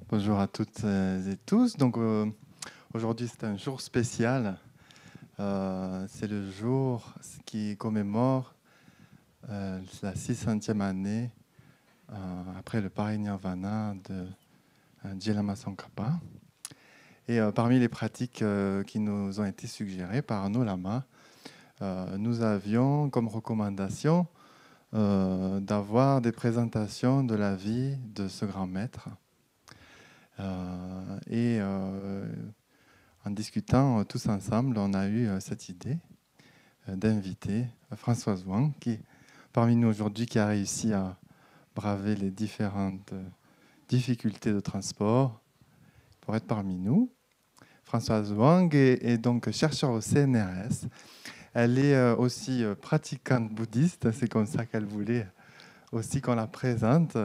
Bonjour à toutes et tous. Donc aujourd'hui c'est un jour spécial. C'est le jour qui commémore la 600e année après le Parinirvana de Djelama Tsongkhapa. Et parmi les pratiques qui nous ont été suggérées par Arnaud Lama, nous avions comme recommandation d'avoir des présentations de la vie de ce grand maître. En discutant tous ensemble, on a eu cette idée d'inviter Françoise Wang, qui est parmi nous aujourd'hui, qui a réussi à braver les différentes difficultés de transport pour être parmi nous. Françoise Wang est donc chercheure au CNRS. Elle est aussi pratiquante bouddhiste, c'est comme ça qu'elle voulait aussi qu'on la présente.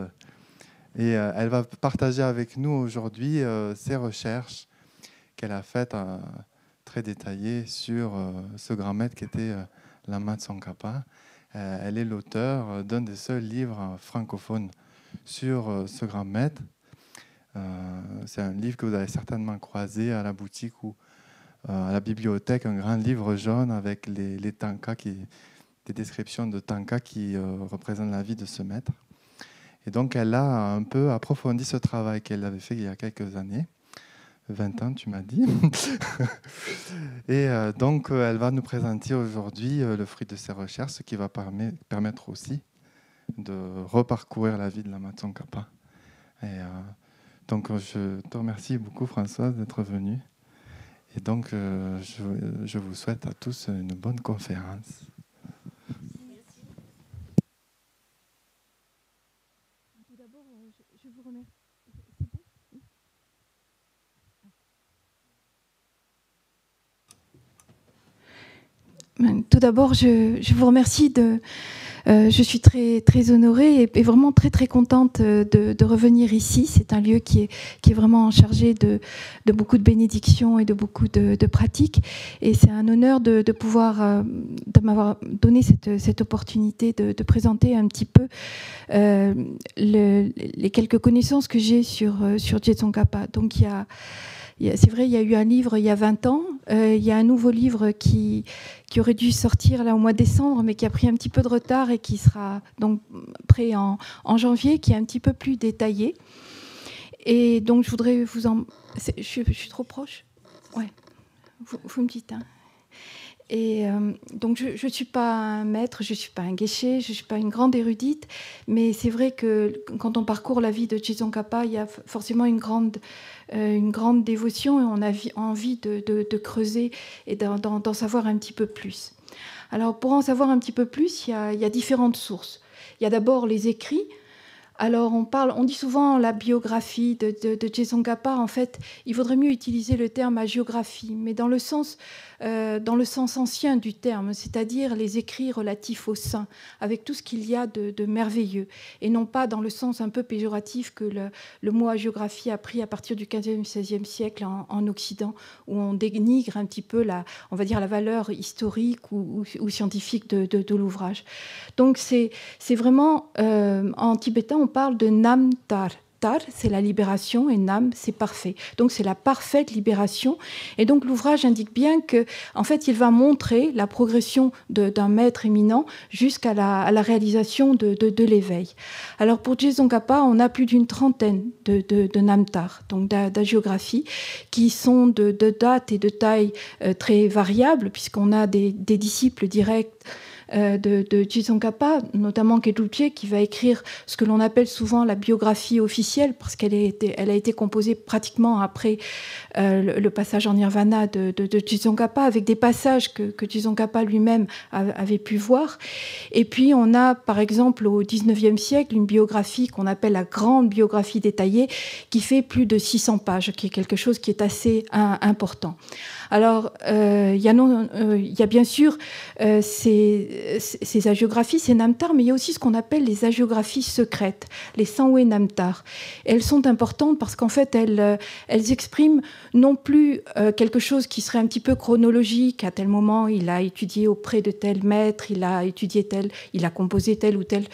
Et elle va partager avec nous aujourd'hui ses recherches qu'elle a faites très détaillées sur ce grand maître qui était Lama Tsongkhapa. Elle est l'auteur d'un des seuls livres francophones sur ce grand maître. C'est un livre que vous avez certainement croisé à la boutique ou à la bibliothèque, un grand livre jaune avec les tankas, des descriptions de tankas qui représentent la vie de ce maître. Et donc, elle a un peu approfondi ce travail qu'elle avait fait il y a quelques années. 20 ans, tu m'as dit. Et donc, elle va nous présenter aujourd'hui le fruit de ses recherches, ce qui va permettre aussi de reparcourir la vie de Lama Tsongkhapa. Et donc, je te remercie beaucoup, Françoise, d'être venue. Et donc, je vous souhaite à tous une bonne conférence. Je vous remercie. Tout d'abord, je vous remercie je suis très honorée et vraiment très contente de revenir ici. C'est un lieu qui est vraiment chargé de beaucoup de bénédictions et de beaucoup de pratiques. Et c'est un honneur de pouvoir, de m'avoir donné cette opportunité de présenter un petit peu les quelques connaissances que j'ai sur Dje Tsongkhapa. Donc c'est vrai, il y a eu un livre il y a 20 ans. Il y a un nouveau livre qui aurait dû sortir là au mois de décembre, mais qui a pris un petit peu de retard et qui sera donc prêt en janvier, qui est un petit peu plus détaillé. Et donc, je voudrais vous en... Je suis trop proche ? Ouais. Vous me dites, hein. Et donc, je ne suis pas un maître, je ne suis pas un geshe, je ne suis pas une grande érudite, mais c'est vrai que quand on parcourt la vie de Dje Tsongkhapa, il y a forcément une grande dévotion et on a envie de creuser et d'en savoir un petit peu plus. Alors, pour en savoir un petit peu plus, il y a différentes sources. Il y a d'abord les écrits. Alors, on dit souvent la biographie de Dje Tsongkhapa. En fait, il vaudrait mieux utiliser le terme hagiographie, mais dans le sens ancien du terme, c'est-à-dire les écrits relatifs au saint, avec tout ce qu'il y a de merveilleux, et non pas dans le sens un peu péjoratif que le mot hagiographie a pris à partir du XVe, XVIe siècle en Occident, où on dénigre un petit peu on va dire la valeur historique ou scientifique de l'ouvrage. Donc c'est vraiment, en tibétain, on parle de Nam Tar. Tar, c'est la libération, et Nam, c'est parfait. Donc c'est la parfaite libération. Et donc l'ouvrage indique bien que, en fait, il va montrer la progression d'un maître éminent jusqu'à la réalisation de l'éveil. Alors pour Dje Tsongkhapa, on a plus d'une trentaine de Nam Tar, donc d'hagiographies, qui sont de date et de taille très variables, puisqu'on a des disciples directs de Dje Tsongkhapa, notamment Kedrupje, qui va écrire ce que l'on appelle souvent la biographie officielle, parce qu'elle a été composée pratiquement après le passage en nirvana de Dje Tsongkhapa, avec des passages que Dje Tsongkhapa lui-même avait pu voir. Et puis on a, par exemple, au XIXe siècle, une biographie qu'on appelle la grande biographie détaillée, qui fait plus de 600 pages, qui est quelque chose qui est assez important. Alors, il y a bien sûr ces hagiographies, ces namtar, mais il y a aussi ce qu'on appelle les hagiographies secrètes, les Sanwe namtar. Elles sont importantes parce qu'en fait, elles expriment non plus quelque chose qui serait un petit peu chronologique. À tel moment, il a étudié auprès de tel maître, il a composé tel ou tel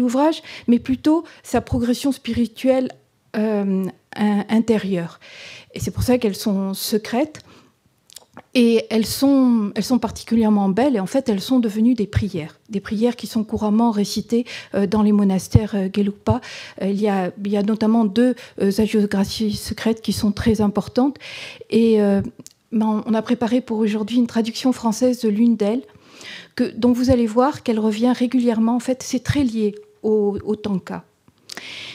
ouvrage, mais plutôt sa progression spirituelle intérieures. Et c'est pour ça qu'elles sont secrètes. Et elles sont particulièrement belles, et en fait, elles sont devenues des prières qui sont couramment récitées dans les monastères Gelugpa. Il y a notamment 2 hagiographies secrètes qui sont très importantes. Et on a préparé pour aujourd'hui une traduction française de l'une d'elles, dont vous allez voir qu'elle revient régulièrement. En fait, c'est très lié au Tanka.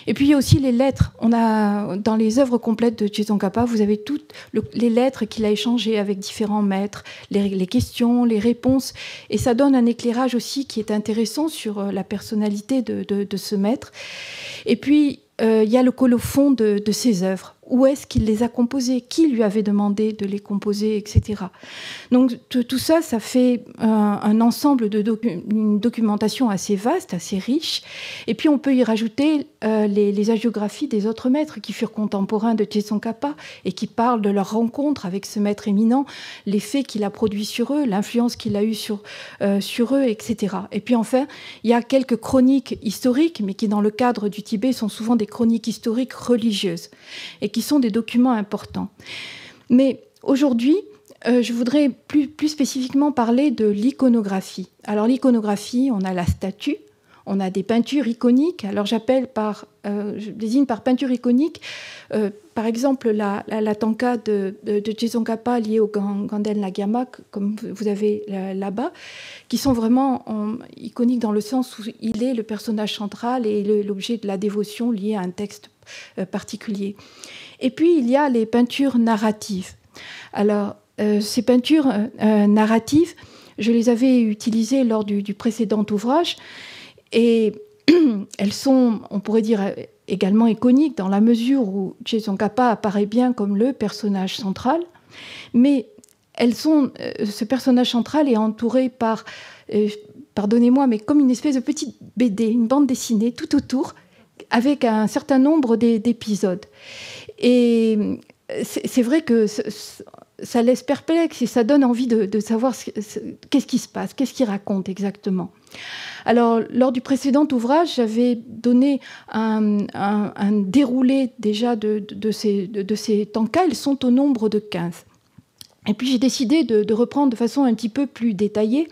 Et puis il y a aussi les lettres. On a, dans les œuvres complètes de Je Tsongkhapa, vous avez toutes les lettres qu'il a échangées avec différents maîtres, les questions, les réponses. Et ça donne un éclairage aussi qui est intéressant sur la personnalité de ce maître. Et puis, il y a le colophon de ses œuvres. Où est-ce qu'il les a composées? Qui lui avait demandé de les composer, etc. Donc tout ça, ça fait un ensemble une documentation assez vaste, assez riche. Et puis on peut y rajouter les hagiographies des autres maîtres qui furent contemporains de Je Tsongkhapa et qui parlent de leur rencontre avec ce maître éminent, l'effet qu'il a produit sur eux, l'influence qu'il a eue sur eux, etc. Et puis enfin, il y a quelques chroniques historiques, mais qui dans le cadre du Tibet sont souvent des chroniques historiques religieuses et qui sont des documents importants. Mais aujourd'hui, je voudrais plus spécifiquement parler de l'iconographie. Alors l'iconographie, on a la statue, on a des peintures iconiques. Alors je désigne par peinture iconique, par exemple la tanka de Je Tsongkhapa liée au Ganden Lagyama, comme vous avez là-bas, qui sont vraiment iconiques dans le sens où il est le personnage central et l'objet de la dévotion lié à un texte particulier. Et puis, il y a les peintures narratives. Alors, ces peintures narratives, je les avais utilisées lors du précédent ouvrage, et elles sont, on pourrait dire, également iconiques dans la mesure où Je Tsongkhapa apparaît bien comme le personnage central, mais ce personnage central est entouré par, pardonnez-moi, mais comme une espèce de petite BD, une bande dessinée tout autour, avec un certain nombre d'épisodes. Et c'est vrai que ça laisse perplexe et ça donne envie de savoir qu'est-ce qui se passe, qu'est-ce qu'il raconte exactement. Alors, lors du précédent ouvrage, j'avais donné un déroulé déjà de ces tankas. Ils sont au nombre de 15. Et puis, j'ai décidé de reprendre de façon un petit peu plus détaillée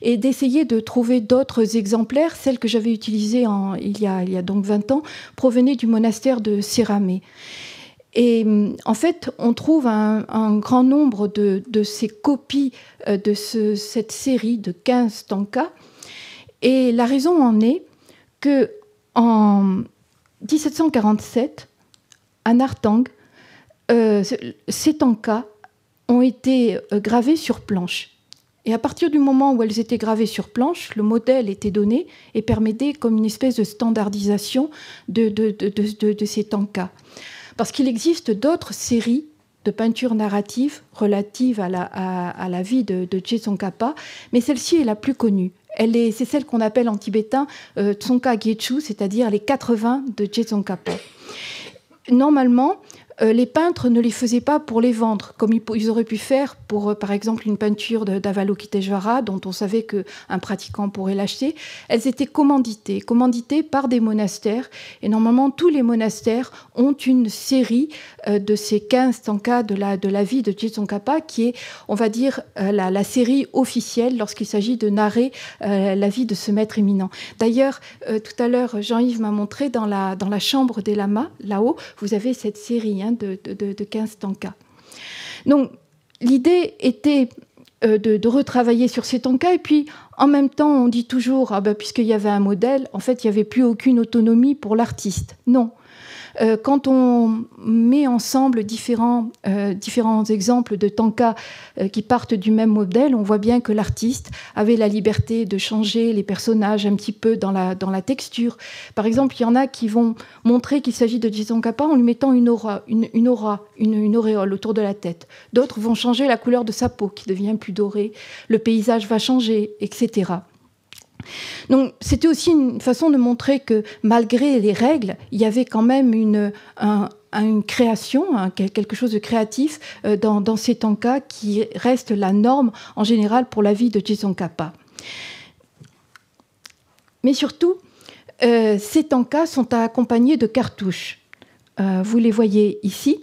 et d'essayer de trouver d'autres exemplaires. Celles que j'avais utilisées il y a donc 20 ans provenaient du monastère de Séramé. Et en fait, on trouve un grand nombre de ces copies de cette série de 15 tankas. Et la raison en est qu'en 1747, à Nartang, ces tankas ont été gravés sur planche. Et à partir du moment où elles étaient gravées sur planche, le modèle était donné et permettait comme une espèce de standardisation de ces tankas. Parce qu'il existe d'autres séries de peintures narratives relatives à la vie de Je Tsongkhapa, mais celle-ci est la plus connue. C'est celle qu'on appelle en tibétain Tsongkha Gyetchu, c'est-à-dire les 80 de Je Tsongkhapa. Normalement, les peintres ne les faisaient pas pour les vendre, comme ils auraient pu faire pour, par exemple, une peinture d'Avalokiteshvara, dont on savait qu'un pratiquant pourrait l'acheter. Elles étaient commanditées par des monastères. Et normalement, tous les monastères ont une série de ces 15 tankas de la vie de Je Tsongkhapa, qui est, on va dire, la série officielle lorsqu'il s'agit de narrer la vie de ce maître éminent. D'ailleurs, tout à l'heure, Jean-Yves m'a montré dans la chambre des lamas, là-haut, vous avez cette série de 15 tankas. Donc, l'idée était de retravailler sur ces tankas, et puis en même temps, on dit toujours, puisqu'il y avait un modèle, en fait, il n'y avait plus aucune autonomie pour l'artiste. Non. Quand on met ensemble différents exemples de tankas qui partent du même modèle, on voit bien que l'artiste avait la liberté de changer les personnages un petit peu dans la texture. Par exemple, il y en a qui vont montrer qu'il s'agit de Je Tsongkhapa en lui mettant une auréole autour de la tête. D'autres vont changer la couleur de sa peau qui devient plus dorée. Le paysage va changer, etc. Donc, c'était aussi une façon de montrer que malgré les règles, il y avait quand même une création, quelque chose de créatif dans ces tankas qui reste la norme en général pour la vie de Je Tsongkhapa. Mais surtout, ces tankas sont accompagnés de cartouches. vous les voyez ici.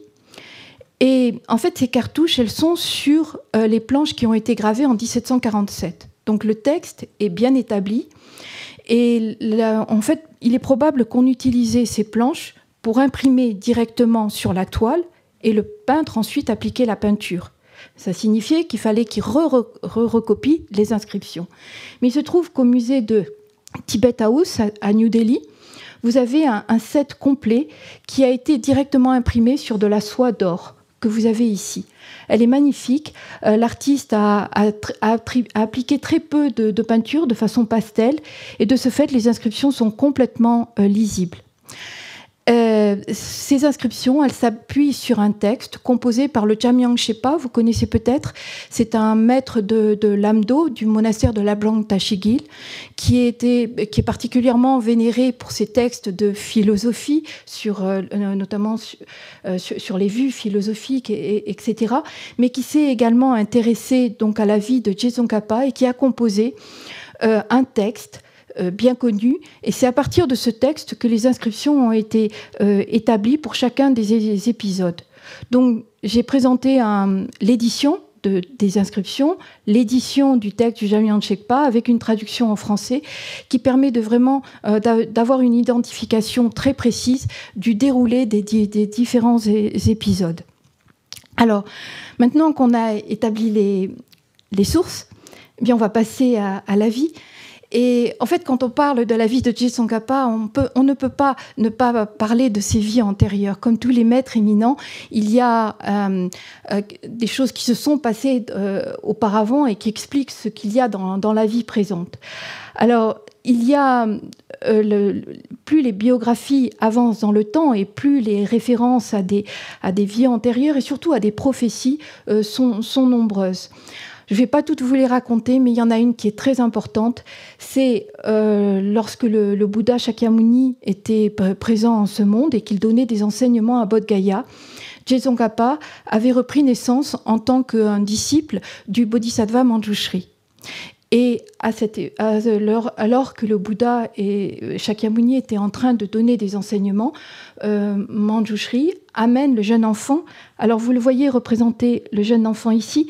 Et en fait, ces cartouches, elles sont sur les planches qui ont été gravées en 1747. Donc le texte est bien établi. Et là, en fait, il est probable qu'on utilisait ces planches pour imprimer directement sur la toile et le peintre ensuite appliquait la peinture. Ça signifiait qu'il fallait qu'il recopie les inscriptions. Mais il se trouve qu'au musée de Tibet House à New Delhi, vous avez un set complet qui a été directement imprimé sur de la soie d'or que vous avez ici. Elle est magnifique. L'artiste a appliqué très peu de peinture de façon pastel et de ce fait, les inscriptions sont complètement lisibles. Ces inscriptions, elles s'appuient sur un texte composé par le Jamyang Shepa, vous connaissez peut-être, c'est un maître de l'Amdo, du monastère de Lablang Tashigil, qui est particulièrement vénéré pour ses textes de philosophie, notamment sur les vues philosophiques, etc., mais qui s'est également intéressé donc, à la vie de Je Tsongkhapa et qui a composé un texte bien connu, et c'est à partir de ce texte que les inscriptions ont été établies pour chacun des épisodes. Donc j'ai présenté l'édition des inscriptions, l'édition du texte du Jamyang Shepa avec une traduction en français qui permet de vraiment d'avoir une identification très précise du déroulé des différents épisodes. Alors, maintenant qu'on a établi les sources, eh bien, on va passer à la vie. Et en fait, quand on parle de la vie de Je Tsongkhapa, on ne peut pas ne pas parler de ses vies antérieures. Comme tous les maîtres éminents, il y a des choses qui se sont passées auparavant et qui expliquent ce qu'il y a dans la vie présente. Alors, il y a plus les biographies avancent dans le temps et plus les références à des vies antérieures et surtout à des prophéties sont nombreuses. Je ne vais pas toutes vous les raconter, mais il y en a une qui est très importante. C'est lorsque le Bouddha Shakyamuni était présent en ce monde et qu'il donnait des enseignements à Bodh Gaya, Je Tsongkhapa avait repris naissance en tant qu'un disciple du Bodhisattva Manjushri. Et alors que le Bouddha et Shakyamuni étaient en train de donner des enseignements, Manjushri amène le jeune enfant. Alors vous le voyez représenter le jeune enfant ici.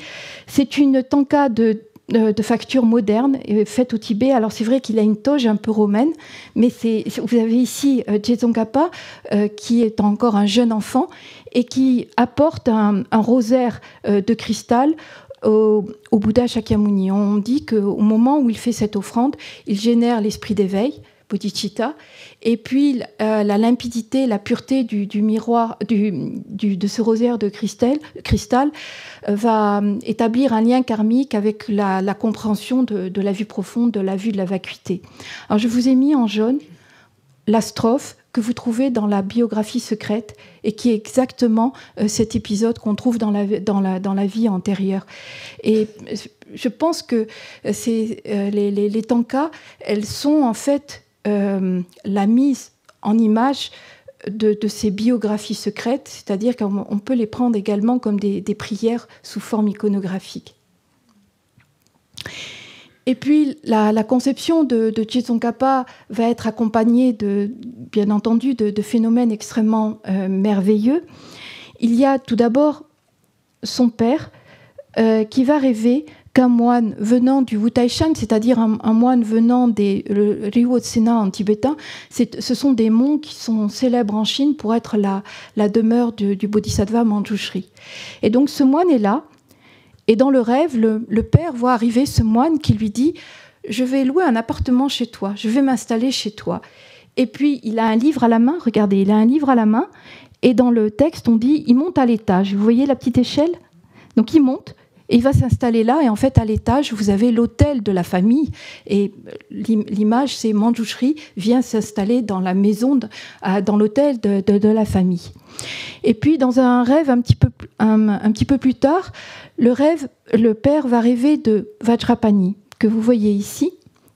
C'est une tanka de facture moderne faite au Tibet. Alors c'est vrai qu'il a une toge un peu romaine, mais vous avez ici Je Tsongkhapa qui est encore un jeune enfant et qui apporte un rosaire de cristal au Bouddha Shakyamuni. On dit qu'au moment où il fait cette offrande, il génère l'esprit d'éveil, bodhicitta, et puis la limpidité, la pureté du miroir, de ce rosaire de cristal va établir un lien karmique avec la compréhension de la vue profonde, de la vue de la vacuité. Alors je vous ai mis en jaune la strophe que vous trouvez dans la biographie secrète et qui est exactement cet épisode qu'on trouve dans la vie antérieure. Et je pense que les tankas, elles sont en fait la mise en image de ces biographies secrètes, c'est-à-dire qu'on peut les prendre également comme des prières sous forme iconographique. Et puis, la conception de Je Tsongkhapa va être accompagnée, bien entendu, de phénomènes extrêmement merveilleux. Il y a tout d'abord son père qui va rêver qu'un moine venant du Wutaishan, c'est-à-dire un moine venant le Ryuotsena en tibétain, ce sont des monts qui sont célèbres en Chine pour être la demeure du Bodhisattva Manjushri. Et donc, ce moine est là. Et dans le rêve, le père voit arriver ce moine qui lui dit « Je vais louer un appartement chez toi, je vais m'installer chez toi. » Et puis, il a un livre à la main, regardez, il a un livre à la main, et dans le texte, on dit « Il monte à l'étage ». Vous voyez la petite échelle ? Donc, il monte, et il va s'installer là, et en fait, à l'étage, vous avez l'hôtel de la famille, et l'image, c'est Manjushri vient s'installer dans la maison, dans l'hôtel de la famille. Et puis, dans un rêve un petit peu plus tard, le père va rêver de Vajrapani, que vous voyez ici,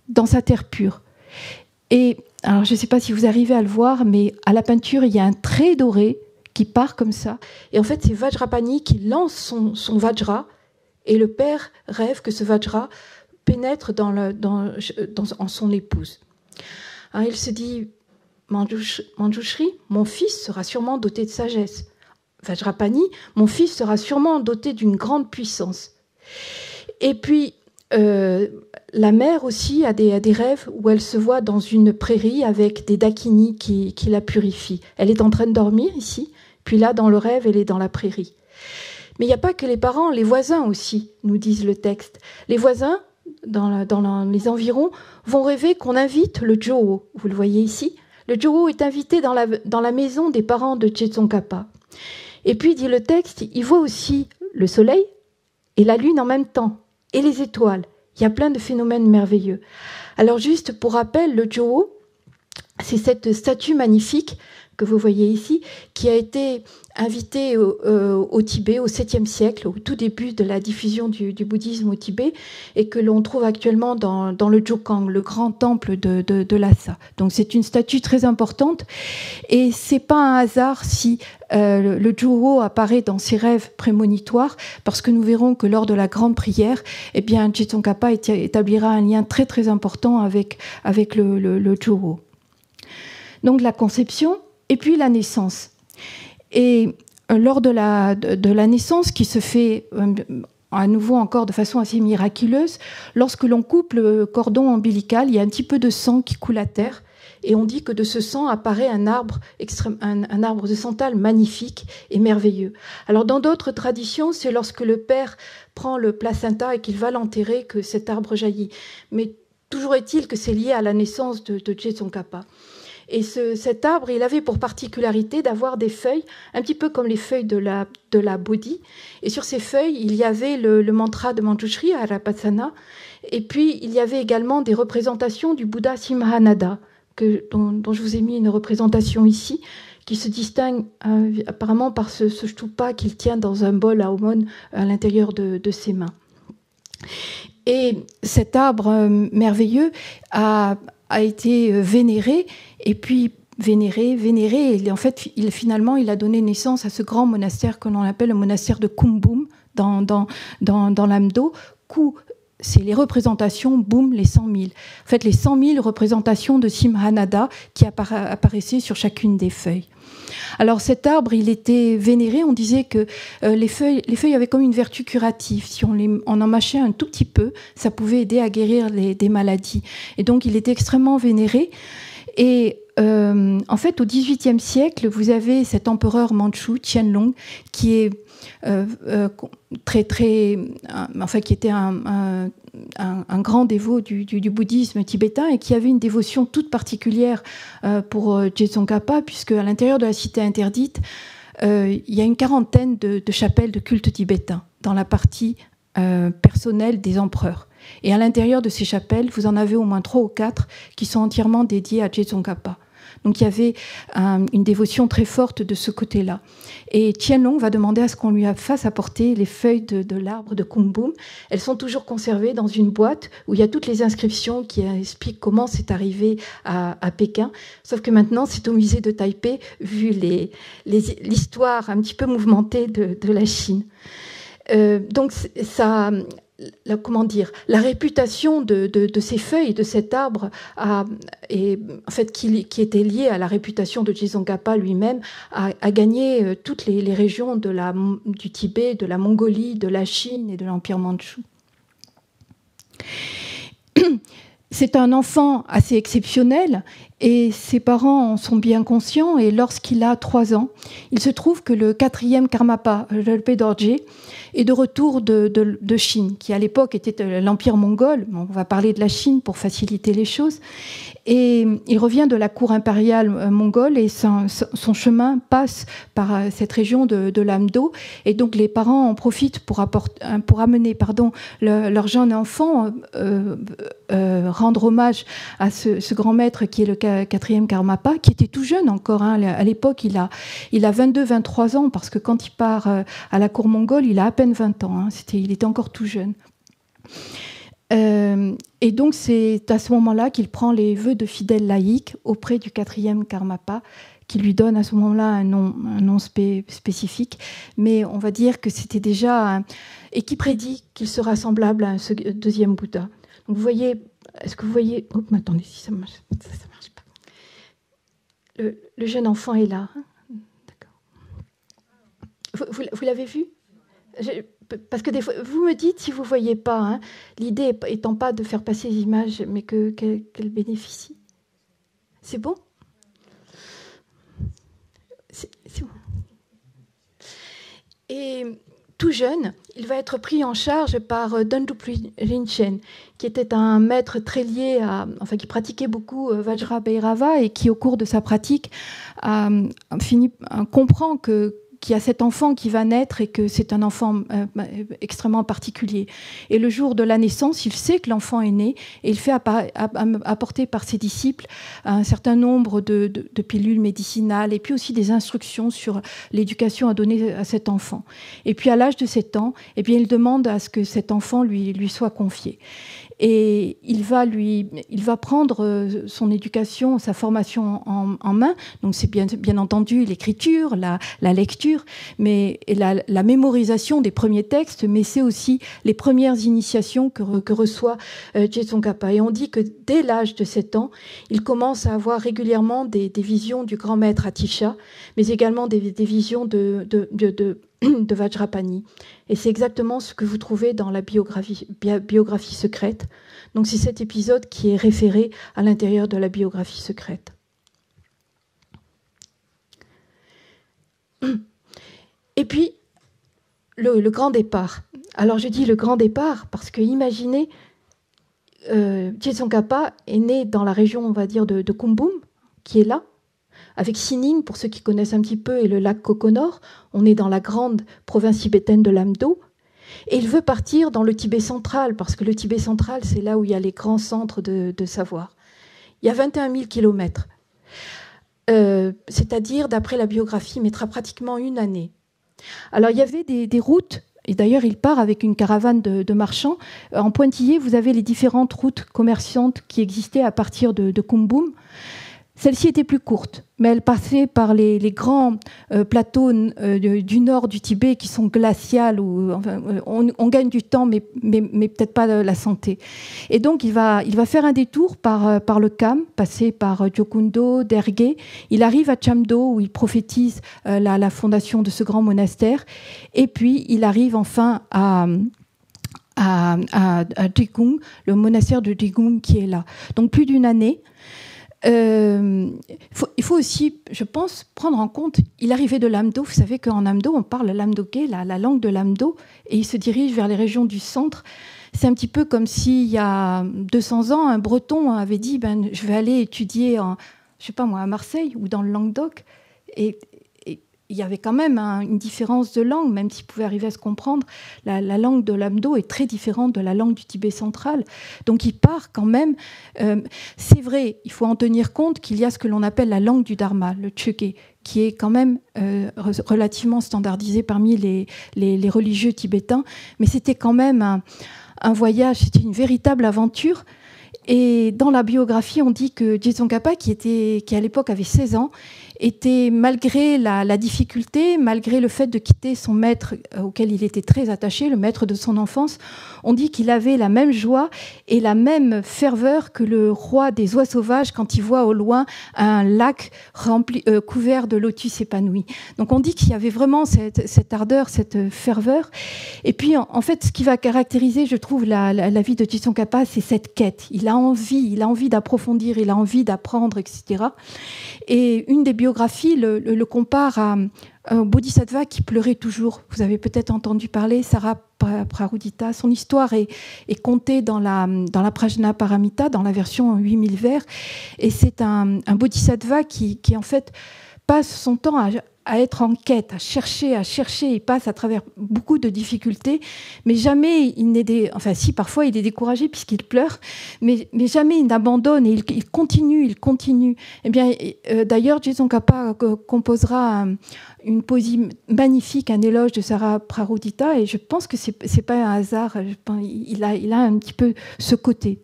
dans sa terre pure. Et alors, je ne sais pas si vous arrivez à le voir, mais à la peinture, il y a un trait doré qui part comme ça. Et en fait, c'est Vajrapani qui lance son Vajra, et le père rêve que ce Vajra pénètre en son épouse. Alors, il se dit, Manjushri, mon fils sera sûrement doté de sagesse. Vajrapani, mon fils sera sûrement doté d'une grande puissance. Et puis, la mère aussi a des rêves où elle se voit dans une prairie avec des dakinis qui la purifient. Elle est en train de dormir ici, puis là, dans le rêve, elle est dans la prairie. Mais il n'y a pas que les parents, les voisins aussi, nous disent le texte. Les voisins, dans les environs, vont rêver qu'on invite le Joho. Vous le voyez ici. Le Joho est invité dans la maison des parents de Tsongkhapa. Et puis, dit le texte, il voit aussi le soleil et la lune en même temps, et les étoiles. Il y a plein de phénomènes merveilleux. Alors, juste pour rappel, le Joho, c'est cette statue magnifique que vous voyez ici, qui a été invitée au Tibet au 7e siècle, au tout début de la diffusion du bouddhisme au Tibet, et que l'on trouve actuellement dans le Jokang, le grand temple de Lhasa. Donc c'est une statue très importante, et c'est pas un hasard si le Joho apparaît dans ses rêves prémonitoires, parce que nous verrons que lors de la grande prière, eh bien, Tsongkhapa établira un lien très très important avec le Joho. Donc la conception, et puis la naissance. Et lors de la naissance, qui se fait à nouveau encore de façon assez miraculeuse, lorsque l'on coupe le cordon ombilical, il y a un petit peu de sang qui coule à terre, et on dit que de ce sang apparaît un arbre de santal magnifique et merveilleux. Alors dans d'autres traditions, c'est lorsque le père prend le placenta et qu'il va l'enterrer que cet arbre jaillit. Mais toujours est-il que c'est lié à la naissance de Tsongkhapa. Et cet arbre, il avait pour particularité d'avoir des feuilles, un petit peu comme les feuilles de la Bodhi. Et sur ces feuilles, il y avait le mantra de Manjushri, Arapatsana. Et puis, il y avait également des représentations du Bouddha Simhanada, dont je vous ai mis une représentation ici, qui se distingue apparemment par ce stupa qu'il tient dans un bol à aumône à l'intérieur de ses mains. Et cet arbre merveilleux a été vénéré, et puis vénéré, et en fait, finalement, il a donné naissance à ce grand monastère que l'on appelle le monastère de Kumbum, dans l'Amdo. Ku, c'est les représentations, Bum, les 100 000. En fait, les 100 000 représentations de Simhanada qui apparaissaient sur chacune des feuilles. Alors cet arbre, il était vénéré, on disait que les feuilles avaient comme une vertu curative. Si on en mâchait un tout petit peu, ça pouvait aider à guérir des maladies. Et donc il était extrêmement vénéré. Et en fait, au XVIIIe siècle, vous avez cet empereur mandchou, Qianlong, qui est qui était un grand dévot du bouddhisme tibétain et qui avait une dévotion toute particulière pour Tsongkhapa, puisque à l'intérieur de la cité interdite, il y a une quarantaine de chapelles de culte tibétain dans la partie personnelle des empereurs. Et à l'intérieur de ces chapelles, vous en avez au moins 3 ou 4 qui sont entièrement dédiées à Tsongkhapa. Donc il y avait une dévotion très forte de ce côté-là. Et Qianlong va demander à ce qu'on lui fasse apporter les feuilles de l'arbre de Kumbum. Elles sont toujours conservées dans une boîte où il y a toutes les inscriptions qui expliquent comment c'est arrivé à Pékin. Sauf que maintenant, c'est au musée de Taipei, vu l'histoire un petit peu mouvementée de la Chine. Donc ça... la réputation de ces feuilles, de cet arbre, qui était liée à la réputation de Tsongkhapa lui-même, a gagné toutes les régions du Tibet, de la Mongolie, de la Chine et de l'Empire mandchou. C'est un enfant assez exceptionnel et ses parents en sont bien conscients. Et lorsqu'il a 3 ans, il se trouve que le 4e Karmapa, Rinpoche Dorje, est de retour de Chine, qui à l'époque était l'Empire mongol. On va parler de la Chine pour faciliter les choses. Et il revient de la cour impériale mongole et son chemin passe par cette région de l'Amdo. Et donc les parents en profitent pour amener leur jeune enfant, rendre hommage à ce grand maître qui est le 4e Karmapa, qui était tout jeune encore. À l'époque, il a 22-23 ans, parce que quand il part à la cour mongole, il a à peine 20 ans. Il était encore tout jeune. Et donc c'est à ce moment-là qu'il prend les vœux de fidèle laïque auprès du 4e Karmapa, qui lui donne à ce moment-là un nom spécifique, mais on va dire que c'était déjà et qui prédit qu'il sera semblable à un 2e Bouddha. Donc vous voyez, est-ce que vous voyez... Oh, mais attendez, si ça marche pas. Le jeune enfant est là. Vous l'avez vu? Parce que des fois, vous me dites si vous ne voyez pas, hein, l'idée étant pas de faire passer les images, mais qu'elles bénéficient. C'est bon? C'est bon. Et tout jeune, il va être pris en charge par Dangdup Rinchen, qui était un maître très lié qui pratiquait beaucoup Vajra Bhairava et qui, au cours de sa pratique, comprend qu'il y a cet enfant qui va naître et que c'est un enfant extrêmement particulier. Et le jour de la naissance, il sait que l'enfant est né et il fait apporter par ses disciples un certain nombre de pilules médicinales et puis aussi des instructions sur l'éducation à donner à cet enfant. Et puis à l'âge de 7 ans, eh bien, il demande à ce que cet enfant lui soit confié. Et il va prendre son éducation, sa formation en main. Donc c'est bien entendu l'écriture, la lecture, mais la mémorisation des premiers textes, mais c'est aussi les premières initiations que reçoit Je Tsongkhapa. Et on dit que dès l'âge de 7 ans, il commence à avoir régulièrement des visions du grand maître Atisha, mais également des visions de Vajrapani. Et c'est exactement ce que vous trouvez dans la biographie secrète. Donc c'est cet épisode qui est référé à l'intérieur de la biographie secrète. Et puis, le grand départ. Alors je dis le grand départ parce que imaginez, Je Tsongkhapa est né dans la région, on va dire, de Kumbum, qui est là, avec Sining, pour ceux qui connaissent un petit peu, et le lac Kokonor. On est dans la grande province tibétaine de l'Amdo. Et il veut partir dans le Tibet central, parce que le Tibet central, c'est là où il y a les grands centres de savoir. Il y a 21 000 kilomètres. C'est-à-dire, d'après la biographie, mettra pratiquement 1 année. Alors, il y avait des routes, et d'ailleurs, il part avec une caravane de marchands. En pointillé, vous avez les différentes routes commerçantes qui existaient à partir de Kumbum. Celle-ci était plus courte, mais elle passait par les grands plateaux du nord du Tibet qui sont glaciales. Où, on gagne du temps, mais peut-être pas la santé. Et donc, il va faire un détour par le Kham, passer par Gyokundo, Derge. Il arrive à Chamdo, où il prophétise la fondation de ce grand monastère. Et puis, il arrive enfin à Jigung, le monastère de Jigung qui est là. Donc, plus d'1 année. Il faut aussi, je pense, prendre en compte, il arrivait de l'Amdo. Vous savez qu'en Amdo, on parle l'Amdoké, la langue de l'Amdo, et il se dirige vers les régions du centre. C'est un petit peu comme s'il y a 200 ans, un Breton avait dit je vais aller étudier à Marseille ou dans le Languedoc. Et il y avait quand même une différence de langue, même s'ils pouvaient arriver à se comprendre. La langue de l'Amdo est très différente de la langue du Tibet central. Donc il part quand même. C'est vrai, il faut en tenir compte qu'il y a ce que l'on appelle la langue du Dharma, le Chökyi, qui est quand même relativement standardisé parmi les religieux tibétains. Mais c'était quand même un voyage, c'était une véritable aventure. Et dans la biographie, on dit que Je Tsongkhapa, qui à l'époque avait 16 ans, était, malgré la difficulté, malgré le fait de quitter son maître auquel il était très attaché, le maître de son enfance, on dit qu'il avait la même joie et la même ferveur que le roi des oies sauvages quand il voit au loin un lac couvert de lotus épanouis. Donc on dit qu'il y avait vraiment cette ardeur, cette ferveur. Et puis en fait, ce qui va caractériser, je trouve, la vie de Je Tsongkhapa, c'est cette quête. Il a envie d'approfondir, il a envie d'apprendre, etc. Et une des biographies le compare à un bodhisattva qui pleurait toujours. Vous avez peut-être entendu parler, Sara Prarudita. Son histoire est contée dans la Prajna Paramita, dans la version 8000 vers. Et c'est un bodhisattva qui en fait passe son temps à être en quête, à chercher. Il passe à travers beaucoup de difficultés, mais jamais il n'est enfin si, parfois il est découragé puisqu'il pleure, mais jamais il n'abandonne et il continue. Eh bien, d'ailleurs, Je Tsongkhapa composera une poésie magnifique, un éloge de Sara Prarudita, et je pense que c'est pas un hasard. Il a un petit peu ce côté.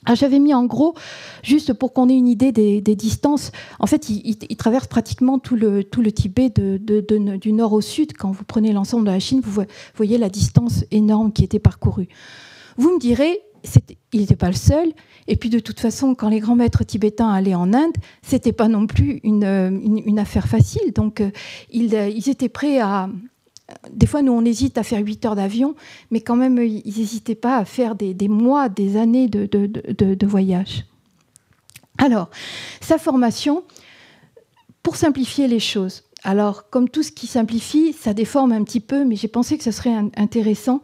Ah, j'avais mis en gros, juste pour qu'on ait une idée des distances. En fait, il traverse pratiquement tout le Tibet du nord au sud. Quand vous prenez l'ensemble de la Chine, vous voyez la distance énorme qui était parcourue. Vous me direz, il n'était pas le seul. Et puis de toute façon, quand les grands maîtres tibétains allaient en Inde, c'était pas non plus une affaire facile. Donc ils étaient prêts à... Des fois, nous, on hésite à faire 8 heures d'avion, mais quand même, ils n'hésitaient pas à faire des mois, des années de voyage. Alors, sa formation, pour simplifier les choses. Alors, comme tout ce qui simplifie, ça déforme un petit peu, mais j'ai pensé que ce serait intéressant.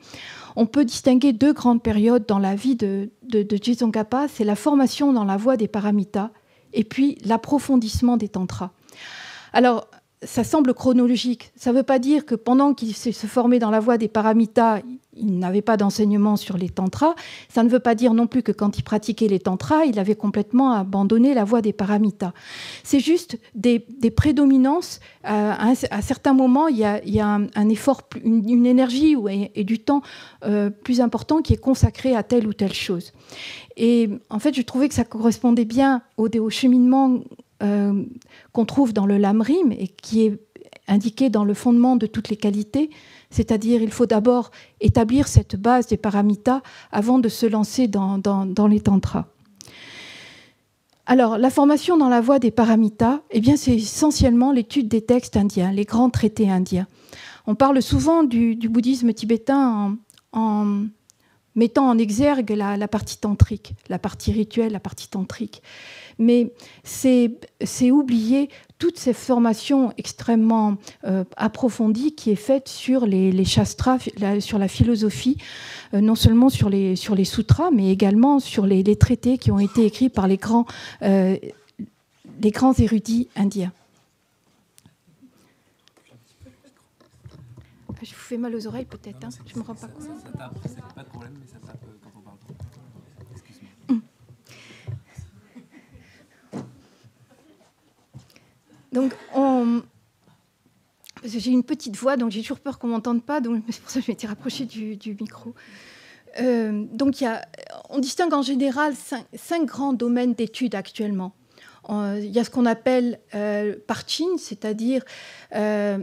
On peut distinguer 2 grandes périodes dans la vie de Je Tsongkhapa. C'est la formation dans la voie des paramitas et puis l'approfondissement des tantras. Alors, ça semble chronologique. Ça ne veut pas dire que pendant qu'il se formait dans la voie des paramitas, il n'avait pas d'enseignement sur les tantras. Ça ne veut pas dire non plus que quand il pratiquait les tantras, il avait complètement abandonné la voie des paramitas. C'est juste des prédominances. À certains moments, il y a un effort, une énergie et du temps plus important qui est consacré à telle ou telle chose. Et en fait, je trouvais que ça correspondait bien au cheminement qu'on trouve dans le Lamrim et qui est indiqué dans le fondement de toutes les qualités, c'est-à-dire il faut d'abord établir cette base des paramitas avant de se lancer dans les tantras. Alors, la formation dans la voie des paramitas, eh bien, c'est essentiellement l'étude des textes indiens, les grands traités indiens. On parle souvent du bouddhisme tibétain en mettant en exergue la partie tantrique, la partie rituelle, la partie tantrique. Mais c'est oublier toute cette formation extrêmement approfondie qui est faite sur les shastras, sur la philosophie, non seulement sur les sutras, mais également sur les traités qui ont été écrits par les grands érudits indiens. Je vous fais mal aux oreilles peut-être, hein, je ne me rends pas compte. Ça tape, c'est pas de problème, mais ça tape quand on parle. Donc, j'ai une petite voix, donc j'ai toujours peur qu'on ne m'entende pas, donc c'est pour ça que je m'étais rapprochée du micro. Donc, on distingue en général 5 grands domaines d'études actuellement. Il y a ce qu'on appelle Parchin, c'est-à-dire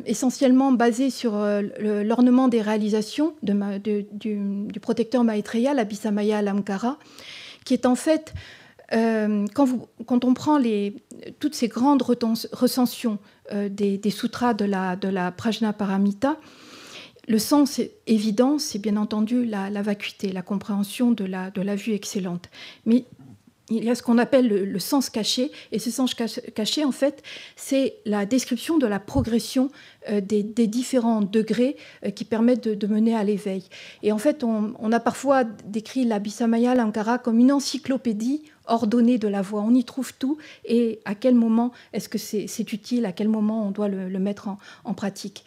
essentiellement basé sur l'ornement des réalisations du protecteur Maitreya, l'Abhisamaya Alamkara, qui est en fait... Quand on prend toutes ces grandes recensions des sutras de la Prajnaparamita, le sens évident, c'est bien entendu la vacuité, la compréhension de la vue excellente. Mais il y a ce qu'on appelle le sens caché, et ce sens caché, en fait, c'est la description de la progression des différents degrés qui permettent de mener à l'éveil. Et en fait, on a parfois décrit l'Abhisamaya Alamkara comme une encyclopédie ordonnée de la voie. On y trouve tout, et à quel moment est-ce que c'est utile, à quel moment on doit le mettre en pratique.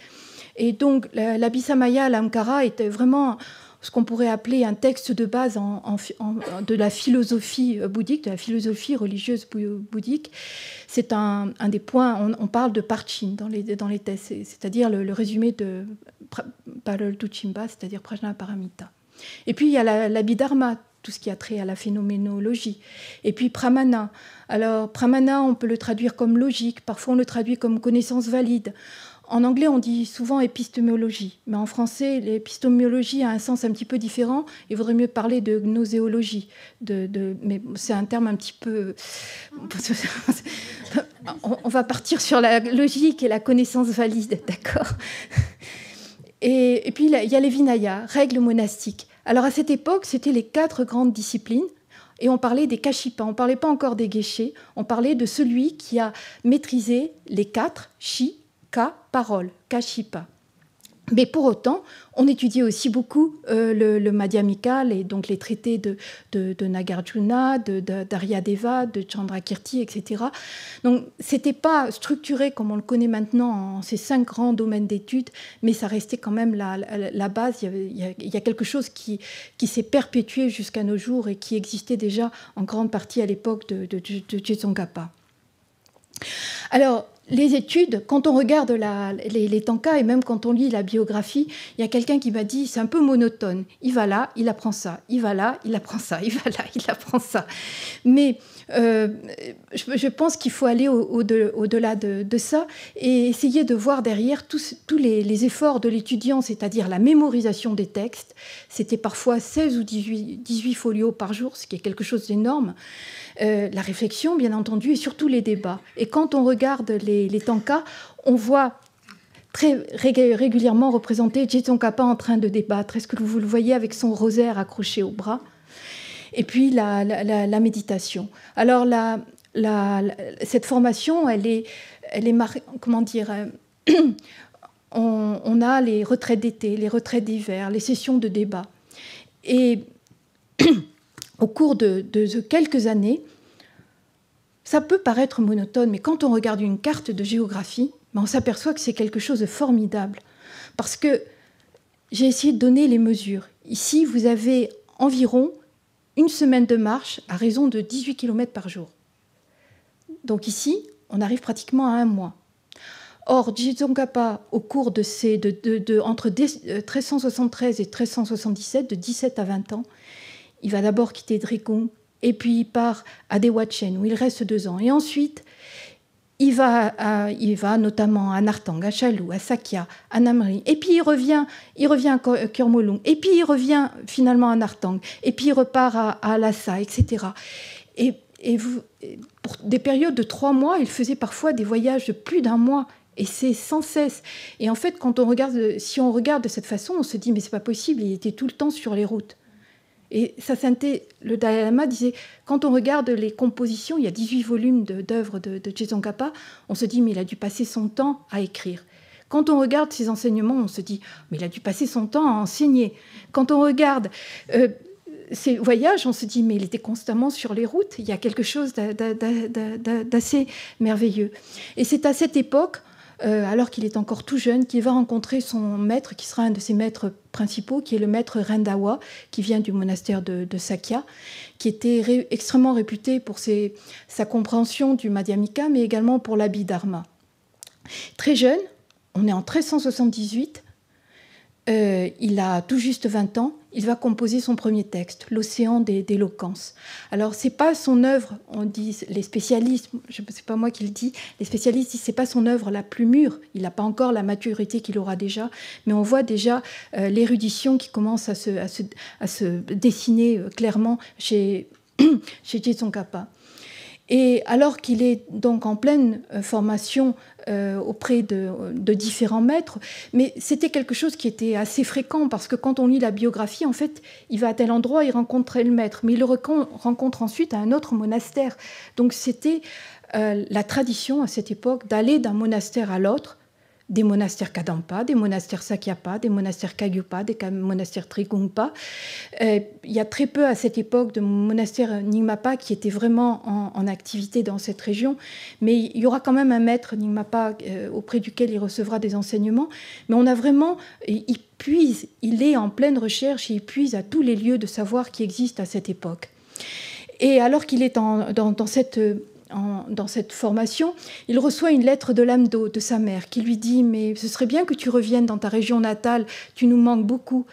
Et donc, l'Abhisamaya Alamkara était vraiment ce qu'on pourrait appeler un texte de base de la philosophie bouddhique, de la philosophie religieuse bouddhique. C'est un des points, on parle de Parchin dans les textes, c'est-à-dire le résumé de Paraltuchimba, c'est-à-dire Prajnaparamita. Et puis il y a l'Abhidharma, tout ce qui a trait à la phénoménologie. Et puis Pramana. Alors Pramana, on peut le traduire comme logique, parfois on le traduit comme connaissance valide. En anglais, on dit souvent épistémologie, mais en français, l'épistémologie a un sens un petit peu différent. Il vaudrait mieux parler de gnoséologie. Mais c'est un terme un petit peu... On va partir sur la logique et la connaissance valide, d'accord ? Et puis, il y a les Vinayas, règles monastiques. Alors, à cette époque, c'était les 4 grandes disciplines. Et on parlait des kashipas, on ne parlait pas encore des geshe, on parlait de celui qui a maîtrisé les 4, shi, parole, kashipa. Mais pour autant, on étudiait aussi beaucoup le Madhyamika, donc les traités de Nagarjuna, d'Aryadeva, de Chandrakirti, etc. Donc, ce n'était pas structuré comme on le connaît maintenant en ces 5 grands domaines d'études, mais ça restait quand même la base. Il y a quelque chose qui s'est perpétué jusqu'à nos jours et qui existait déjà en grande partie à l'époque de Je Tsongkhapa. Alors, les études, quand on regarde les tankas et même quand on lit la biographie, il y a quelqu'un qui m'a dit c'est un peu monotone. Il va là, il apprend ça. Il va là, il apprend ça. Il va là, il apprend ça. Mais je pense qu'il faut aller au-delà de ça et essayer de voir derrière tous les efforts de l'étudiant, c'est-à-dire la mémorisation des textes. C'était parfois 16 ou 18 folios par jour, ce qui est quelque chose d'énorme. La réflexion, bien entendu, et surtout les débats. Et quand on regarde les tankas, on voit très régulièrement représenter Je Tsongkhapa en train de débattre. Est-ce que vous le voyez avec son rosaire accroché au bras? Et puis la méditation. Alors cette formation, elle est comment dire, on a les retraites d'été, les retraites d'hiver, les sessions de débat. Et au cours de quelques années, ça peut paraître monotone, mais quand on regarde une carte de géographie, on s'aperçoit que c'est quelque chose de formidable. Parce que j'ai essayé de donner les mesures. Ici, vous avez environ une semaine de marche à raison de 18 km par jour. Donc ici, on arrive pratiquement à un mois. Or, Je Tsongkhapa, au cours entre 1373 et 1377, de 17 à 20 ans, il va d'abord quitter Drikung, et puis il part à Dewachen, où il reste 2 ans. Et ensuite, il va notamment à Nartang, à Chalou, à Sakya, à Namri. Et puis il revient à Kurmolung. Et puis il revient finalement à Nartang. Et puis il repart à Lhasa, etc. Et pour des périodes de 3 mois, il faisait parfois des voyages de plus d'1 mois. Et c'est sans cesse. Et en fait, si on regarde de cette façon, on se dit, mais c'est pas possible, il était tout le temps sur les routes. Et sa sainteté, le Dalai Lama disait, quand on regarde les compositions, il y a 18 volumes d'œuvres de Je Tsongkhapa, on se dit, mais il a dû passer son temps à écrire. Quand on regarde ses enseignements, on se dit, mais il a dû passer son temps à enseigner. Quand on regarde ses voyages, on se dit, mais il était constamment sur les routes. Il y a quelque chose d'assez merveilleux. Et c'est à cette époque, alors qu'il est encore tout jeune, qu'il va rencontrer son maître, qui sera un de ses maîtres principaux, qui est le maître Rendawa, qui vient du monastère de Sakya, qui était extrêmement réputé pour sa compréhension du Madhyamika, mais également pour l'Abhidharma. Très jeune, on est en 1378, il a tout juste 20 ans, il va composer son premier texte, L'Océan d'éloquence. Alors, c'est pas son œuvre, on dit, les spécialistes, c'est pas moi qui le dis, les spécialistes disent c'est pas son œuvre la plus mûre, il n'a pas encore la maturité qu'il aura déjà, mais on voit déjà l'érudition qui commence à se dessiner clairement chez Je Tsongkhapa. Et alors qu'il est donc en pleine formation auprès de différents maîtres, mais c'était quelque chose qui était assez fréquent, parce que quand on lit la biographie, en fait, il va à tel endroit, il rencontre le maître, mais il le rencontre ensuite à un autre monastère. Donc c'était la tradition à cette époque d'aller d'un monastère à l'autre, des monastères Kadampa, des monastères Sakyapa, des monastères Kagyupa, des monastères Trikungpa. Il y a très peu à cette époque de monastères Nyingmapa qui étaient vraiment en activité dans cette région, mais il y aura quand même un maître Nyingmapa auprès duquel il recevra des enseignements. Mais on a vraiment, il est en pleine recherche, il puise à tous les lieux de savoir qui existent à cette époque. Et alors qu'il est dans cette formation, il reçoit une lettre de Lamdo, de sa mère, qui lui dit « Mais ce serait bien que tu reviennes dans ta région natale, tu nous manques beaucoup. »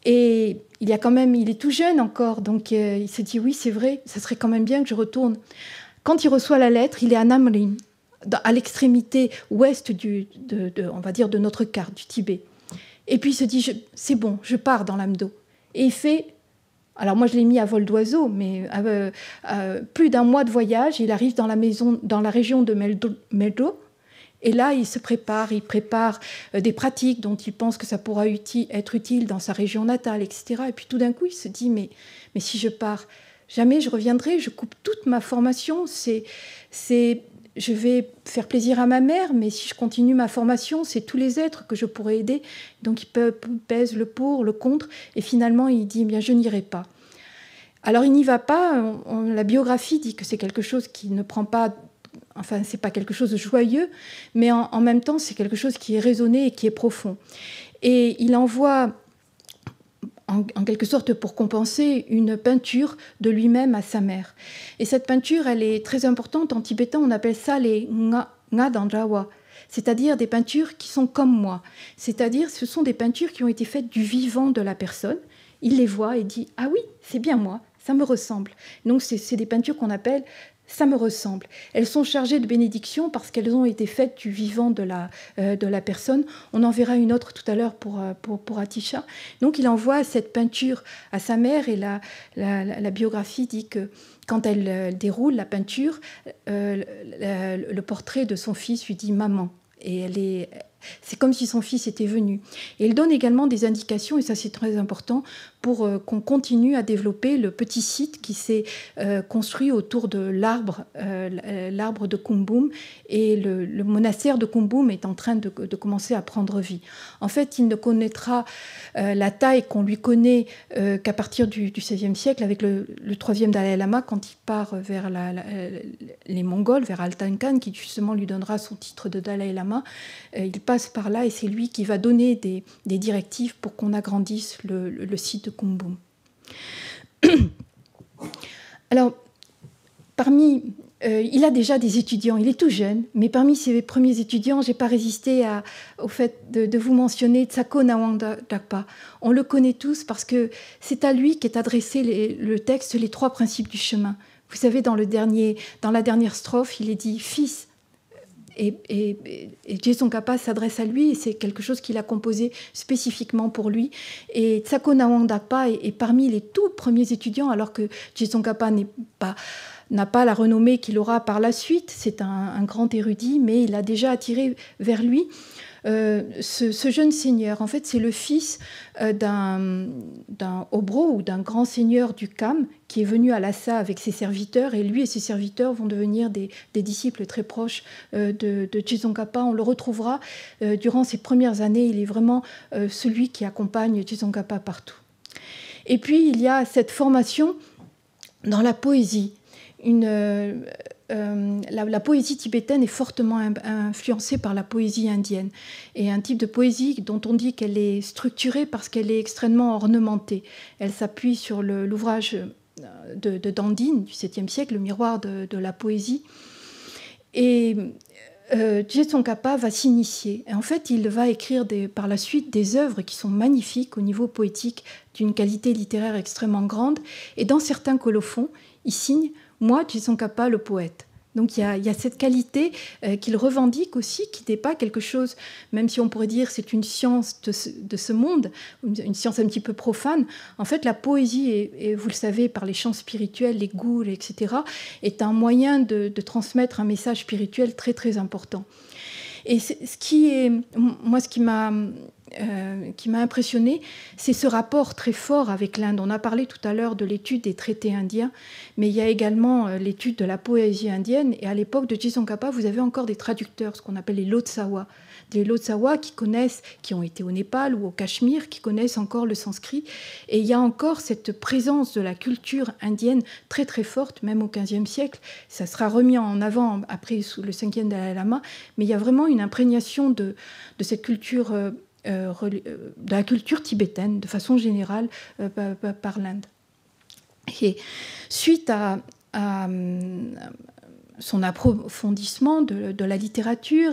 Et il est tout jeune encore, donc il se dit « Oui, c'est vrai, ça serait quand même bien que je retourne. » Quand il reçoit la lettre, il est à Namrin, à l'extrémité ouest on va dire de notre carte, du Tibet. Et puis il se dit « C'est bon, je pars dans Lamdo. » Et il fait... Alors moi, je l'ai mis à vol d'oiseau, mais plus d'1 mois de voyage, il arrive dans la région de Meldro, et là, il prépare des pratiques dont il pense que ça pourra être utile dans sa région natale, etc. Et puis tout d'un coup, il se dit, mais si je pars, jamais je reviendrai, je coupe toute ma formation, je vais faire plaisir à ma mère, mais si je continue ma formation, c'est tous les êtres que je pourrais aider. Donc il pèse le pour, le contre, et finalement il dit, bien, je n'irai pas. Alors il n'y va pas, la biographie dit que c'est quelque chose qui ne prend pas, enfin c'est pas quelque chose de joyeux, mais en même temps c'est quelque chose qui est raisonné et qui est profond. Et il envoie, en quelque sorte pour compenser, une peinture de lui-même à sa mère. Et cette peinture, elle est très importante. En tibétain, on appelle ça les nga dandrawa, c'est-à-dire des peintures qui sont comme moi. C'est-à-dire, ce sont des peintures qui ont été faites du vivant de la personne. Il les voit et dit « Ah oui, c'est bien moi, ça me ressemble ». Donc, c'est des peintures qu'on appelle « ça me ressemble ». Elles sont chargées de bénédictions parce qu'elles ont été faites du vivant de la personne. On en verra une autre tout à l'heure pour Atisha. Donc, il envoie cette peinture à sa mère et la biographie dit que quand elle déroule la peinture, le portrait de son fils lui dit « Maman ». Et c'est comme si son fils était venu. Et il donne également des indications, et ça c'est très important, pour qu'on continue à développer le petit site qui s'est construit autour de l'arbre de Kumbum. Et le monastère de Kumbum est en train de commencer à prendre vie. En fait, il ne connaîtra la taille qu'on lui connaît qu'à partir du XVIe siècle, avec le troisième Dalai Lama, quand il part vers les Mongols, vers Altan Khan, qui justement lui donnera son titre de Dalai Lama. Il passe par là et c'est lui qui va donner des directives pour qu'on agrandisse le site de Kumbum. Alors, il a déjà des étudiants, il est tout jeune, mais parmi ses premiers étudiants, je n'ai pas résisté au fait de vous mentionner Tsako Nawang Dakpa. On le connaît tous parce que c'est à lui qu'est adressé le texte « Les trois principes du chemin ». Vous savez, dans la dernière strophe, il est dit « Fils ». Et Je Tsongkhapa s'adresse à lui, et c'est quelque chose qu'il a composé spécifiquement pour lui. Et Tsako Nawang Dakpa est parmi les tout premiers étudiants, alors que Je Tsongkhapa n'a pas la renommée qu'il aura par la suite. C'est un grand érudit, mais il a déjà attiré vers lui ce jeune seigneur. En fait, c'est le fils d'un obro ou d'un grand seigneur du Kham qui est venu à Lhasa avec ses serviteurs, et lui et ses serviteurs vont devenir des disciples très proches de Je Tsongkhapa. On le retrouvera durant ses premières années. Il est vraiment celui qui accompagne Je Tsongkhapa partout. Et puis, il y a cette formation dans la poésie. La poésie tibétaine est fortement influencée par la poésie indienne, et un type de poésie dont on dit qu'elle est structurée parce qu'elle est extrêmement ornementée. Elle s'appuie sur l'ouvrage de Dandin du VIIe siècle, le miroir de la poésie. Et Je Tsongkhapa va s'initier. Et en fait, il va écrire par la suite des œuvres qui sont magnifiques au niveau poétique, d'une qualité littéraire extrêmement grande. Et dans certains colophons, il signe « Moi, Je Tsongkhapa, le poète ». Donc il y a cette qualité qu'il revendique aussi, qui n'est pas quelque chose, même si on pourrait dire c'est une science de ce monde, une science un petit peu profane. En fait, la poésie, et vous le savez, par les chants spirituels, les ghouls, etc., est un moyen de transmettre un message spirituel très, très important. Et ce qui m'a impressionné, c'est ce rapport très fort avec l'Inde. On a parlé tout à l'heure de l'étude des traités indiens, mais il y a également l'étude de la poésie indienne. Et à l'époque de Je Tsongkhapa, vous avez encore des traducteurs, ce qu'on appelle les Lotsawa. Des Lotsawa qui ont été au Népal ou au Cachemire, qui connaissent encore le sanskrit. Et il y a encore cette présence de la culture indienne très très forte, même au XVe siècle. Ça sera remis en avant après sous le 5e Dalai Lama, mais il y a vraiment une imprégnation de cette culture, de la culture tibétaine de façon générale par l'Inde. Et suite à son approfondissement de la littérature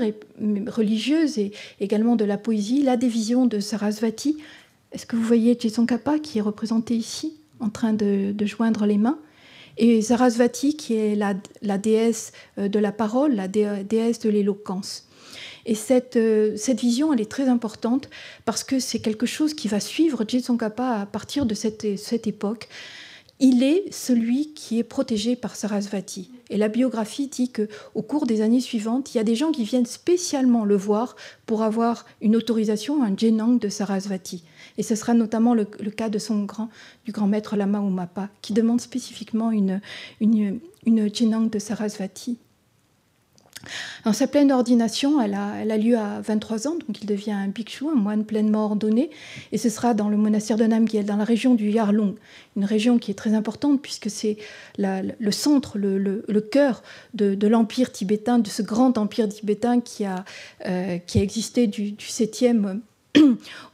religieuse et également de la poésie, il a des visions de Sarasvati. Est-ce que vous voyez Je Tsongkhapa qui est représenté ici, en train de joindre les mains, et Sarasvati qui est la déesse de la parole, la déesse de l'éloquence. Et cette vision, elle est très importante parce que c'est quelque chose qui va suivre Je Tsongkhapa à partir de cette époque. Il est celui qui est protégé par Sarasvati. Et la biographie dit qu'au cours des années suivantes, il y a des gens qui viennent spécialement le voir pour avoir une autorisation, un Jenang de Sarasvati. Et ce sera notamment le cas du grand maître Lama Umapa, qui demande spécifiquement une Jenang de Sarasvati. Alors, sa pleine ordination, elle a lieu à 23 ans, donc il devient un bhikshu, un moine pleinement ordonné, et ce sera dans le monastère de Namgyel, dans la région du Yarlung, une région qui est très importante puisque c'est le centre, le cœur de l'empire tibétain, de ce grand empire tibétain qui a existé du 7e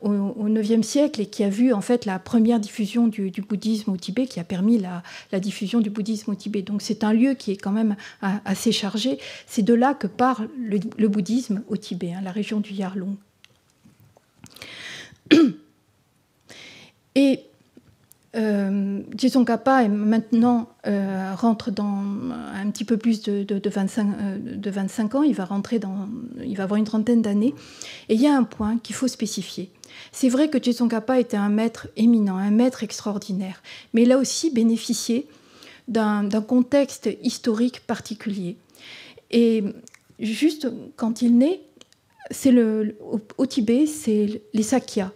au IXe siècle et qui a vu en fait la première diffusion du bouddhisme au Tibet, qui a permis la diffusion du bouddhisme au Tibet. Donc c'est un lieu qui est quand même assez chargé. C'est de là que part le bouddhisme au Tibet, la région du Yarlung. Et Tsongkhapa maintenant rentre dans un petit peu plus de 25 ans, il va avoir une trentaine d'années, et il y a un point qu'il faut spécifier. C'est vrai que Tsongkhapa était un maître éminent, un maître extraordinaire, mais il a aussi bénéficié d'un contexte historique particulier. Et juste quand il naît, au Tibet, c'est les Sakyas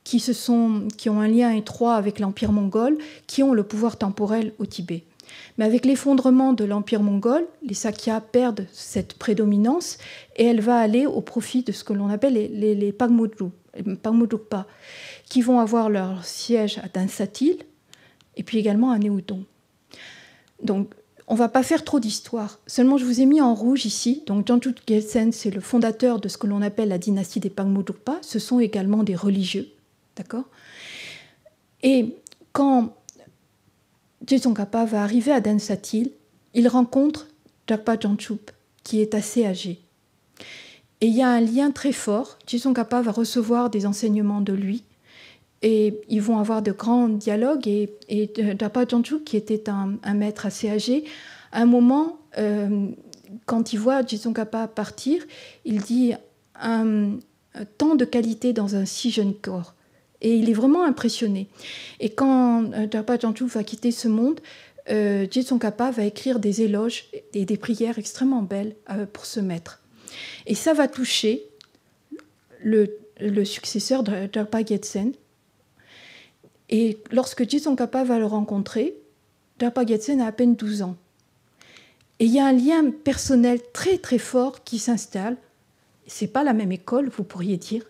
qui ont un lien étroit avec l'Empire mongol, qui ont le pouvoir temporel au Tibet. Mais avec l'effondrement de l'Empire mongol, les Sakyas perdent cette prédominance et elle va aller au profit de ce que l'on appelle les Pagmudrukpa, qui vont avoir leur siège à Dansatil et puis également à Néudong. Donc, on ne va pas faire trop d'histoire. Seulement, je vous ai mis en rouge ici. Donc, Jangchuk Gyaltsen, c'est le fondateur de ce que l'on appelle la dynastie des Pagmudrukpa. Ce sont également des religieux. D'accord ? Et quand Tsongkhapa va arriver à Dansatil, il rencontre Drapa Jangchup, qui est assez âgé. Et il y a un lien très fort. Tsongkhapa va recevoir des enseignements de lui, et ils vont avoir de grands dialogues. Et Drapa Jangchup, qui était un maître assez âgé, à un moment, quand il voit Tsongkhapa partir, il dit tant de qualité dans un si jeune corps. Et il est vraiment impressionné. Et quand Drapa Jangchup va quitter ce monde, Tsongkhapa va écrire des éloges et des prières extrêmement belles pour ce maître. Et ça va toucher le successeur de Drapa Gyatsen. Et lorsque Tsongkhapa va le rencontrer, Drapa Gyatsen a à peine 12 ans. Et il y a un lien personnel très très fort qui s'installe. Ce n'est pas la même école, vous pourriez dire.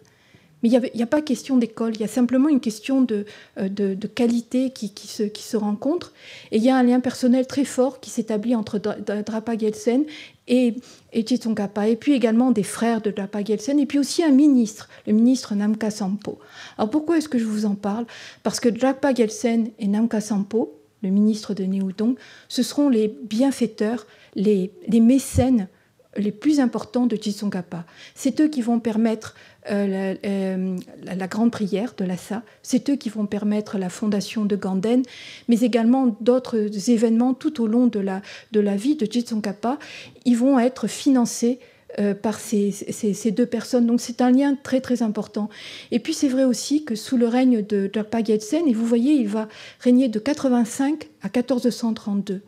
Mais il n'y a pas question d'école, il y a simplement une question de qualité qui se rencontre. Et il y a un lien personnel très fort qui s'établit entre Drapa Gyaltsen et Tsongkhapa, et puis également des frères de Drapa Gyaltsen, et puis aussi un ministre, le ministre Namkha Sampo. Alors pourquoi est-ce que je vous en parle ? Parce que Drapa Gyaltsen et Namkha Sampo, le ministre de Néudong, ce seront les bienfaiteurs, les mécènes les plus importants de Tsongkhapa. C'est eux qui vont permettre la grande prière de Lhasa, c'est eux qui vont permettre la fondation de Ganden, mais également d'autres événements tout au long de la vie de Tsongkhapa. Ils vont être financés par ces deux personnes. Donc c'est un lien très très important. Et puis c'est vrai aussi que sous le règne de Drapa Gyaltsen, et vous voyez, il va régner de 85 à 1432.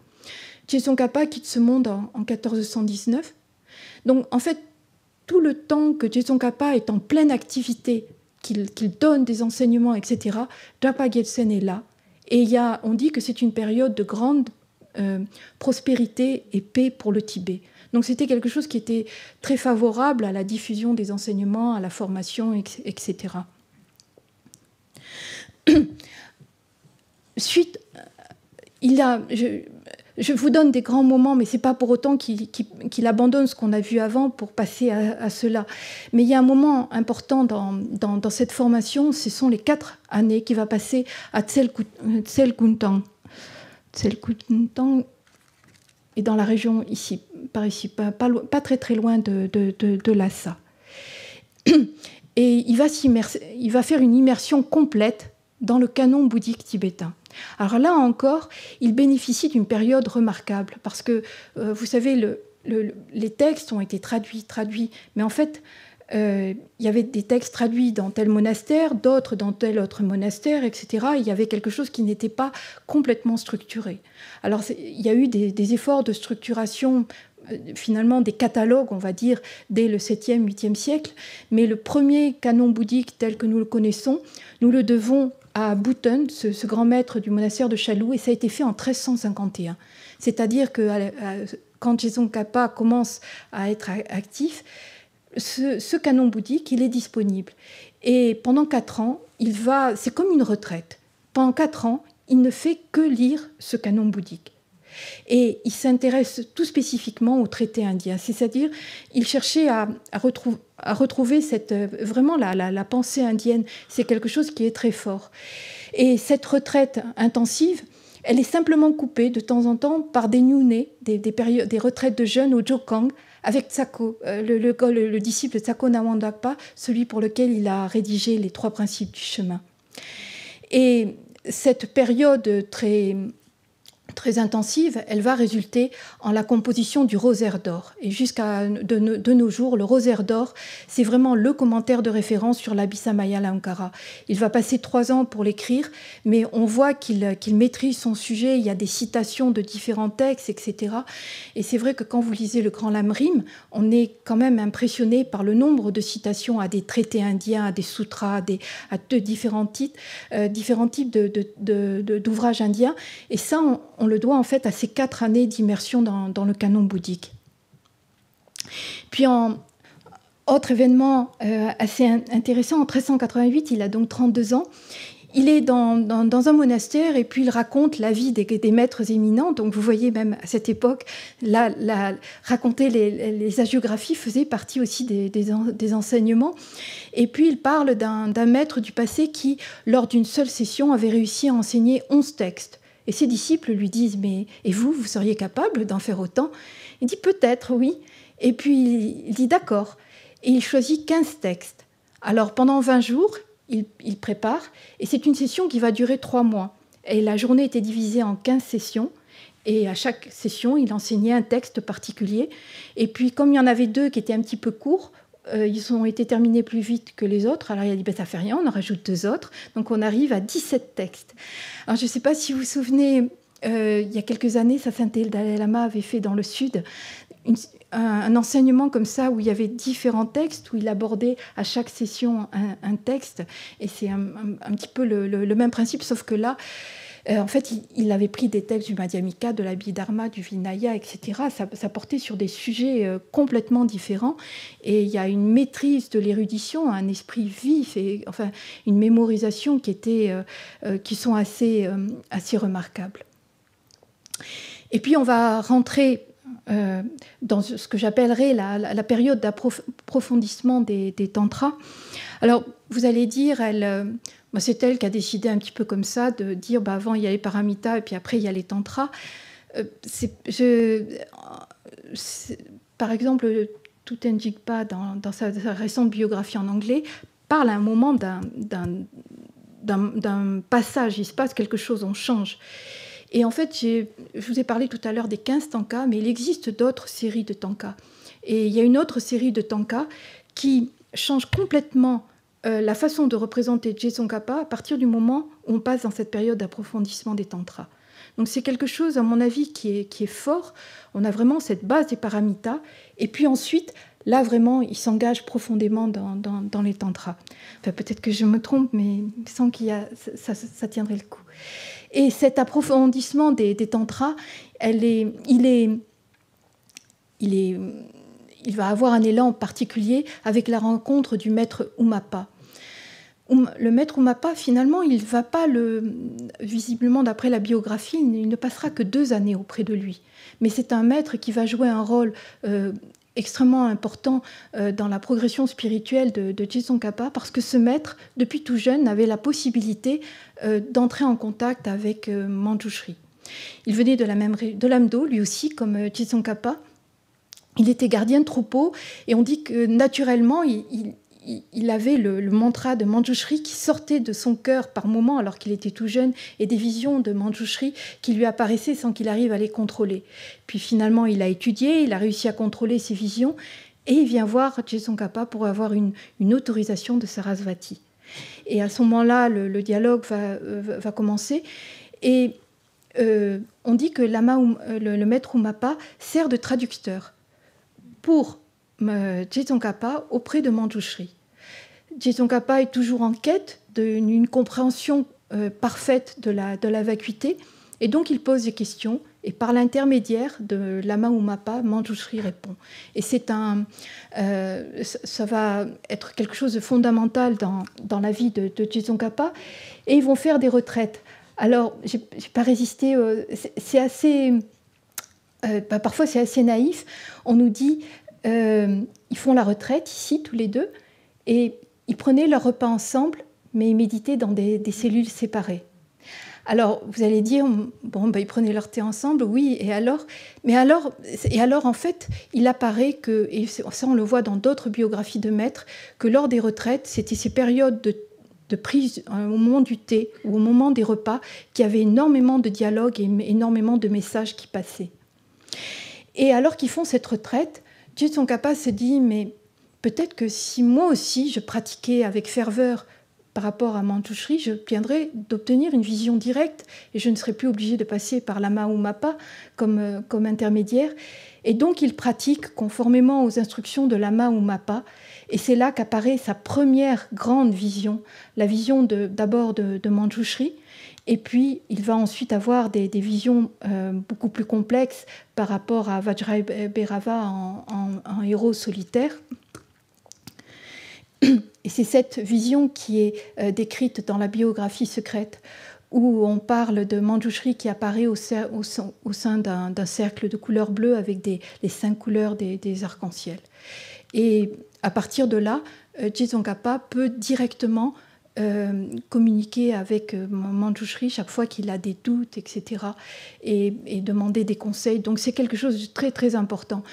Tsongkhapa quitte ce monde en 1419. Donc, en fait, tout le temps que Tsongkhapa est en pleine activité, qu'il donne des enseignements, etc., Drapa Gyaltsen est là. Et on dit que c'est une période de grande prospérité et paix pour le Tibet. Donc, c'était quelque chose qui était très favorable à la diffusion des enseignements, à la formation, etc. Suite, je vous donne des grands moments, mais ce n'est pas pour autant qu'il abandonne ce qu'on a vu avant pour passer à cela. Mais il y a un moment important dans cette formation, ce sont les 4 années qu'il va passer à Tselkuntang. Tselkuntang est dans la région ici, par ici, pas très très loin de Lhasa. Et il va faire une immersion complète dans le canon bouddhique tibétain. Alors là encore, il bénéficie d'une période remarquable parce que, vous savez, les textes ont été traduits, mais en fait, il y avait des textes traduits dans tel monastère, d'autres dans tel autre monastère, etc. Il y avait quelque chose qui n'était pas complètement structuré. Alors, il y a eu des efforts de structuration, finalement des catalogues, on va dire, dès le 7e, 8e siècle, mais le premier canon bouddhique tel que nous le connaissons, nous le devons à Bhutan, ce grand maître du monastère de Chalou, et ça a été fait en 1351. C'est-à-dire que quand Tsongkhapa commence à être actif, ce canon bouddhique, il est disponible. Et pendant 4 ans, c'est comme une retraite. Pendant 4 ans, il ne fait que lire ce canon bouddhique. Et il s'intéresse tout spécifiquement au traité indien, c'est-à-dire il cherchait à retrouver vraiment la pensée indienne. C'est quelque chose qui est très fort. Et cette retraite intensive, elle est simplement coupée de temps en temps par des nyunais, des retraites de jeunes au Jokang, avec Tsako, le disciple de Tsako Nawandakpa, celui pour lequel il a rédigé les 3 principes du chemin. Et cette période très intensive, elle va résulter en la composition du rosaire d'or. Et jusqu'à de nos jours, le rosaire d'or, c'est vraiment le commentaire de référence sur l'Abhisamayalankara. Il va passer 3 ans pour l'écrire, mais on voit qu'il maîtrise son sujet. Il y a des citations de différents textes, etc. Et c'est vrai que quand vous lisez le Grand Lamrim, on est quand même impressionné par le nombre de citations à des traités indiens, à des sutras, à différents types d'ouvrages indiens. Et ça, on le doit en fait à ces 4 années d'immersion dans le canon bouddhique. Puis, autre événement assez intéressant, en 1388, il a donc 32 ans. Il est dans un monastère et puis il raconte la vie des maîtres éminents. Donc vous voyez même à cette époque, raconter les hagiographies faisait partie aussi des enseignements. Et puis il parle d'un maître du passé qui, lors d'une seule session, avait réussi à enseigner 11 textes. Et ses disciples lui disent « Mais et vous seriez capable d'en faire autant ?» Il dit « Peut-être, oui. » Et puis il dit « D'accord. » Et il choisit 15 textes. Alors pendant 20 jours, il prépare, et c'est une session qui va durer 3 mois. Et la journée était divisée en 15 sessions, et à chaque session, il enseignait un texte particulier. Et puis comme il y en avait 2 qui étaient un petit peu courts, ils ont été terminés plus vite que les autres. Alors il a dit, ça fait rien, on en rajoute 2 autres. Donc on arrive à 17 textes. Alors je ne sais pas si vous vous souvenez, il y a quelques années, Sainte le Dalai Lama avait fait dans le Sud un enseignement comme ça, où il y avait différents textes, où il abordait à chaque session un texte. Et c'est un petit peu le même principe, sauf que là, en fait, il avait pris des textes du Madhyamika, de l'Abhidharma, du Vinaya, etc. Ça portait sur des sujets complètement différents. Et il y a une maîtrise de l'érudition, un esprit vif, et enfin une mémorisation qui sont assez remarquables. Et puis on va rentrer dans ce que j'appellerais la période d'approfondissement des tantras. Alors, vous allez dire, c'est elle qui a décidé un petit peu comme ça de dire, avant il y a les paramitas et puis après il y a les tantras. Par exemple, Tuten Jigpa, dans sa récente biographie en anglais, parle à un moment d'un passage, il se passe quelque chose, on change. Et en fait, je vous ai parlé tout à l'heure des 15 tankas, mais il existe d'autres séries de tankas. Et il y a une autre série de tankas qui change complètement la façon de représenter Tsongkhapa à partir du moment où on passe dans cette période d'approfondissement des tantras. Donc c'est quelque chose, à mon avis, qui est fort. On a vraiment cette base des paramitas. Et puis ensuite, là, vraiment, il s'engage profondément dans les tantras. Enfin, peut-être que je me trompe, mais il me semble ça tiendrait le coup. Et cet approfondissement des tantras, il va avoir un élan particulier avec la rencontre du maître Umapa. Le maître Umapa, finalement, il va pas visiblement, d'après la biographie, il ne passera que 2 années auprès de lui. Mais c'est un maître qui va jouer un rôle extrêmement important dans la progression spirituelle de Tsongkhapa, parce que ce maître, depuis tout jeune, avait la possibilité d'entrer en contact avec Manjushri. Il venait de l'Amdo, lui aussi, comme Tsongkhapa. Il était gardien de troupeau, et on dit que naturellement, il avait le mantra de Manjushri qui sortait de son cœur par moments alors qu'il était tout jeune, et des visions de Manjushri qui lui apparaissaient sans qu'il arrive à les contrôler. Puis finalement, il a étudié, il a réussi à contrôler ces visions, et il vient voir Tsongkhapa pour avoir une autorisation de Sarasvati. Et à ce moment-là, le dialogue va commencer, et on dit que le maître Umapa sert de traducteur pour Tsongkhapa auprès de Manjushri. Tsongkhapa est toujours en quête d'une compréhension parfaite de la vacuité, et donc il pose des questions, et par l'intermédiaire de Lama Umapa, Manjushri répond. Et ça va être quelque chose de fondamental dans la vie de Tsongkhapa, et ils vont faire des retraites. Alors, j'ai pas résisté, c'est assez parfois c'est assez naïf. On nous dit, ils font la retraite ici, tous les deux, et ils prenaient leur repas ensemble, mais ils méditaient dans des cellules séparées. Alors, vous allez dire, bon, ils prenaient leur thé ensemble, oui, et alors ? Mais alors, en fait, il apparaît que, et ça on le voit dans d'autres biographies de maîtres, que lors des retraites, c'était ces périodes de prise au moment du thé ou au moment des repas qu'il y avait énormément de dialogues et énormément de messages qui passaient. Et alors qu'ils font cette retraite, Je Tsongkhapa se dit, mais peut-être que si moi aussi je pratiquais avec ferveur par rapport à Manjushri, je viendrais d'obtenir une vision directe et je ne serais plus obligée de passer par Lama ou Mapa comme intermédiaire. Et donc il pratique conformément aux instructions de Lama ou Mapa. Et c'est là qu'apparaît sa première grande vision, la vision d'abord de Manjushri. Et puis il va ensuite avoir des visions beaucoup plus complexes par rapport à Vajrayabhairava en héros solitaire. Et c'est cette vision qui est décrite dans la biographie secrète, où on parle de Manjushri qui apparaît au sein d'un cercle de couleur bleue avec les 5 couleurs des arcs-en-ciel. Et à partir de là, Je Tsongkhapa peut directement communiquer avec Manjushri chaque fois qu'il a des doutes, etc., et demander des conseils. Donc c'est quelque chose de très très important.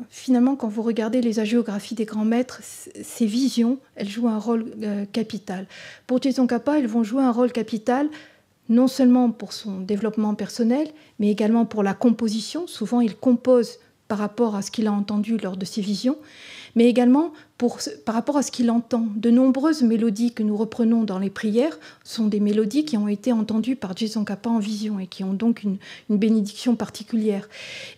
Finalement, quand vous regardez les hagiographies des grands maîtres, ces visions, elles jouent un rôle capital. Pour Je Tsongkhapa, elles vont jouer un rôle capital non seulement pour son développement personnel, mais également pour la composition. Souvent, il compose par rapport à ce qu'il a entendu lors de ses visions, mais également par rapport à ce qu'il entend. De nombreuses mélodies que nous reprenons dans les prières sont des mélodies qui ont été entendues par Je Tsongkhapa en vision et qui ont donc une bénédiction particulière.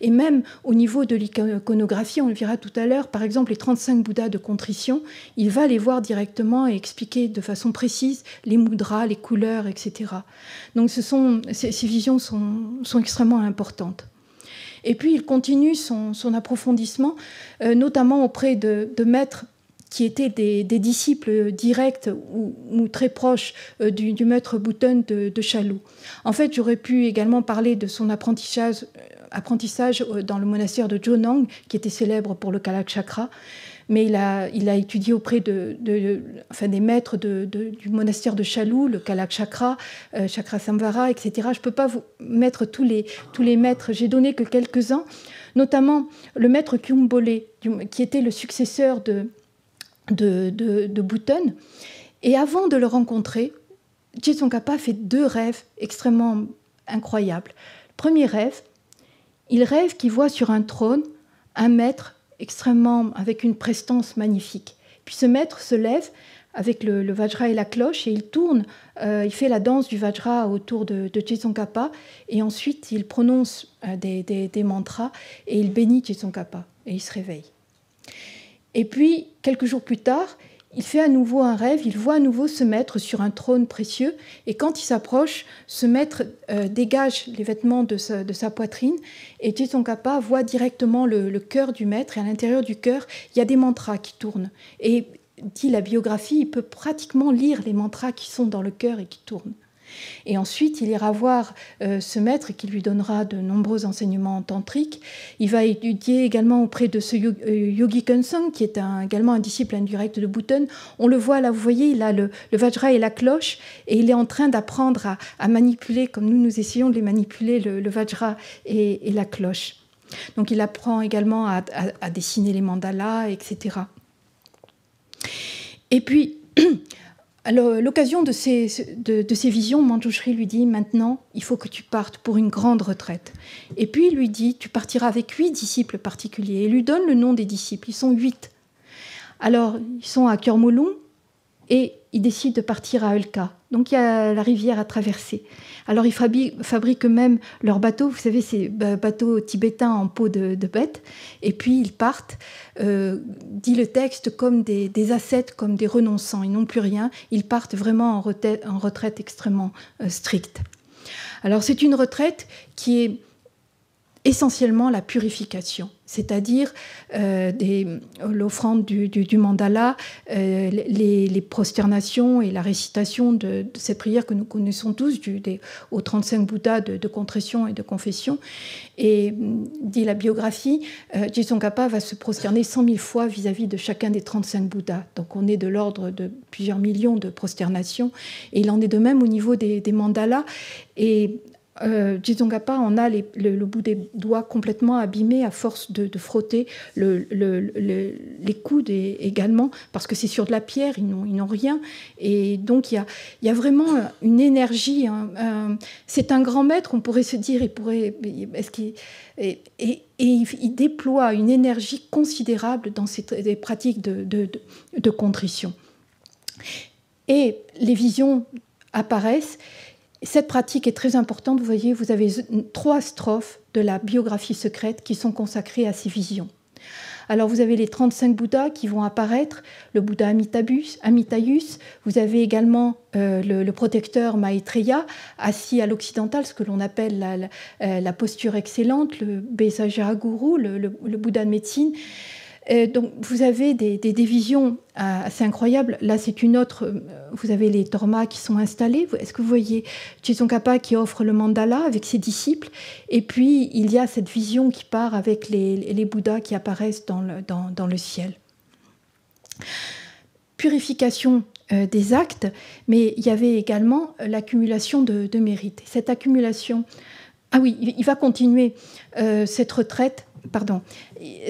Et même au niveau de l'iconographie, on le verra tout à l'heure, par exemple les 35 Bouddhas de contrition, il va les voir directement et expliquer de façon précise les mudras, les couleurs, etc. Donc ces visions sont extrêmement importantes. Et puis il continue son approfondissement, notamment auprès de maîtres qui étaient des disciples directs ou très proches du maître Bhutan de Chalou. En fait, j'aurais pu également parler de son apprentissage dans le monastère de Jonang, qui était célèbre pour le Kalachakra, mais il a étudié auprès des maîtres du monastère de Chalou, le Kalachakra, Chakrasamvara, etc. Je ne peux pas vous mettre tous les maîtres, j'ai donné que quelques-uns, notamment le maître Kyumbole, qui était le successeur de Bhutan. Et avant de le rencontrer, Je Tsongkhapa fait 2 rêves extrêmement incroyables. Le premier rêve, il rêve qu'il voit sur un trône un maître extrêmement, avec une prestance magnifique. Puis ce maître se lève avec le Vajra et la cloche et il tourne, il fait la danse du Vajra autour de Je Tsongkhapa et ensuite il prononce des mantras et il bénit Je Tsongkhapa et il se réveille. Et puis, quelques jours plus tard, il fait à nouveau un rêve, il voit à nouveau ce maître sur un trône précieux et quand il s'approche, ce maître dégage les vêtements de sa poitrine et Je Tsongkhapa voit directement le cœur du maître et à l'intérieur du cœur, il y a des mantras qui tournent. Et dit la biographie, il peut pratiquement lire les mantras qui sont dans le cœur et qui tournent. Et ensuite, il ira voir ce maître qui lui donnera de nombreux enseignements tantriques. Il va étudier également auprès de ce Yogi Kensang, qui est également un disciple indirect de Bhutan. On le voit là, vous voyez, il a le Vajra et la cloche, et il est en train d'apprendre à manipuler, comme nous essayons de les manipuler, le Vajra et la cloche. Donc il apprend également à dessiner les mandalas, etc. Et puis... À l'occasion de ces visions, Manjushri lui dit « Maintenant, il faut que tu partes pour une grande retraite. » Et puis il lui dit « Tu partiras avec 8 disciples particuliers. » Et il lui donne le nom des disciples. Ils sont 8. Alors, ils sont à Kyormolung et ils décident de partir à Ulka. Donc, il y a la rivière à traverser. Alors, ils fabriquent eux-mêmes leurs bateaux. Vous savez, ces bateaux tibétains en peau de bête. Et puis, ils partent, dit le texte, comme des ascètes, comme des renonçants. Ils n'ont plus rien. Ils partent vraiment en retraite extrêmement stricte. Alors, c'est une retraite qui est essentiellement la purification. c'est-à-dire l'offrande du mandala, les prosternations et la récitation de cette prière que nous connaissons tous, aux 35 Bouddhas de contrition et de confession. Et dit la biographie, Je Tsongkhapa va se prosterner 100 000 fois vis-à-vis de chacun des 35 Bouddhas. Donc on est de l'ordre de plusieurs millions de prosternations. Et il en est de même au niveau des mandalas. Et Je Tsongkhapa en a le bout des doigts complètement abîmé à force de frotter les coudes également, parce que c'est sur de la pierre, ils n'ont rien. Et donc il y a vraiment une énergie. C'est un grand maître, on pourrait se dire, il déploie une énergie considérable dans des pratiques de contrition. Et les visions apparaissent. Cette pratique est très importante. Vous voyez, vous avez 3 strophes de la biographie secrète qui sont consacrées à ces visions. Alors, vous avez les 35 Bouddhas qui vont apparaître, le Bouddha Amitayus. Vous avez également le protecteur Maitreya, assis à l'occidental, ce que l'on appelle la posture excellente, le Besajara Guru, le Bouddha de médecine. Donc, vous avez des visions assez incroyables. Là, c'est une autre. Vous avez les tormas qui sont installés. Est-ce que vous voyez Je Tsongkhapa qui offre le mandala avec ses disciples? Et puis, il y a cette vision qui part avec les Bouddhas qui apparaissent dans le ciel. Purification des actes, mais il y avait également l'accumulation de mérites. Cette accumulation. Ah oui, il va continuer cette retraite.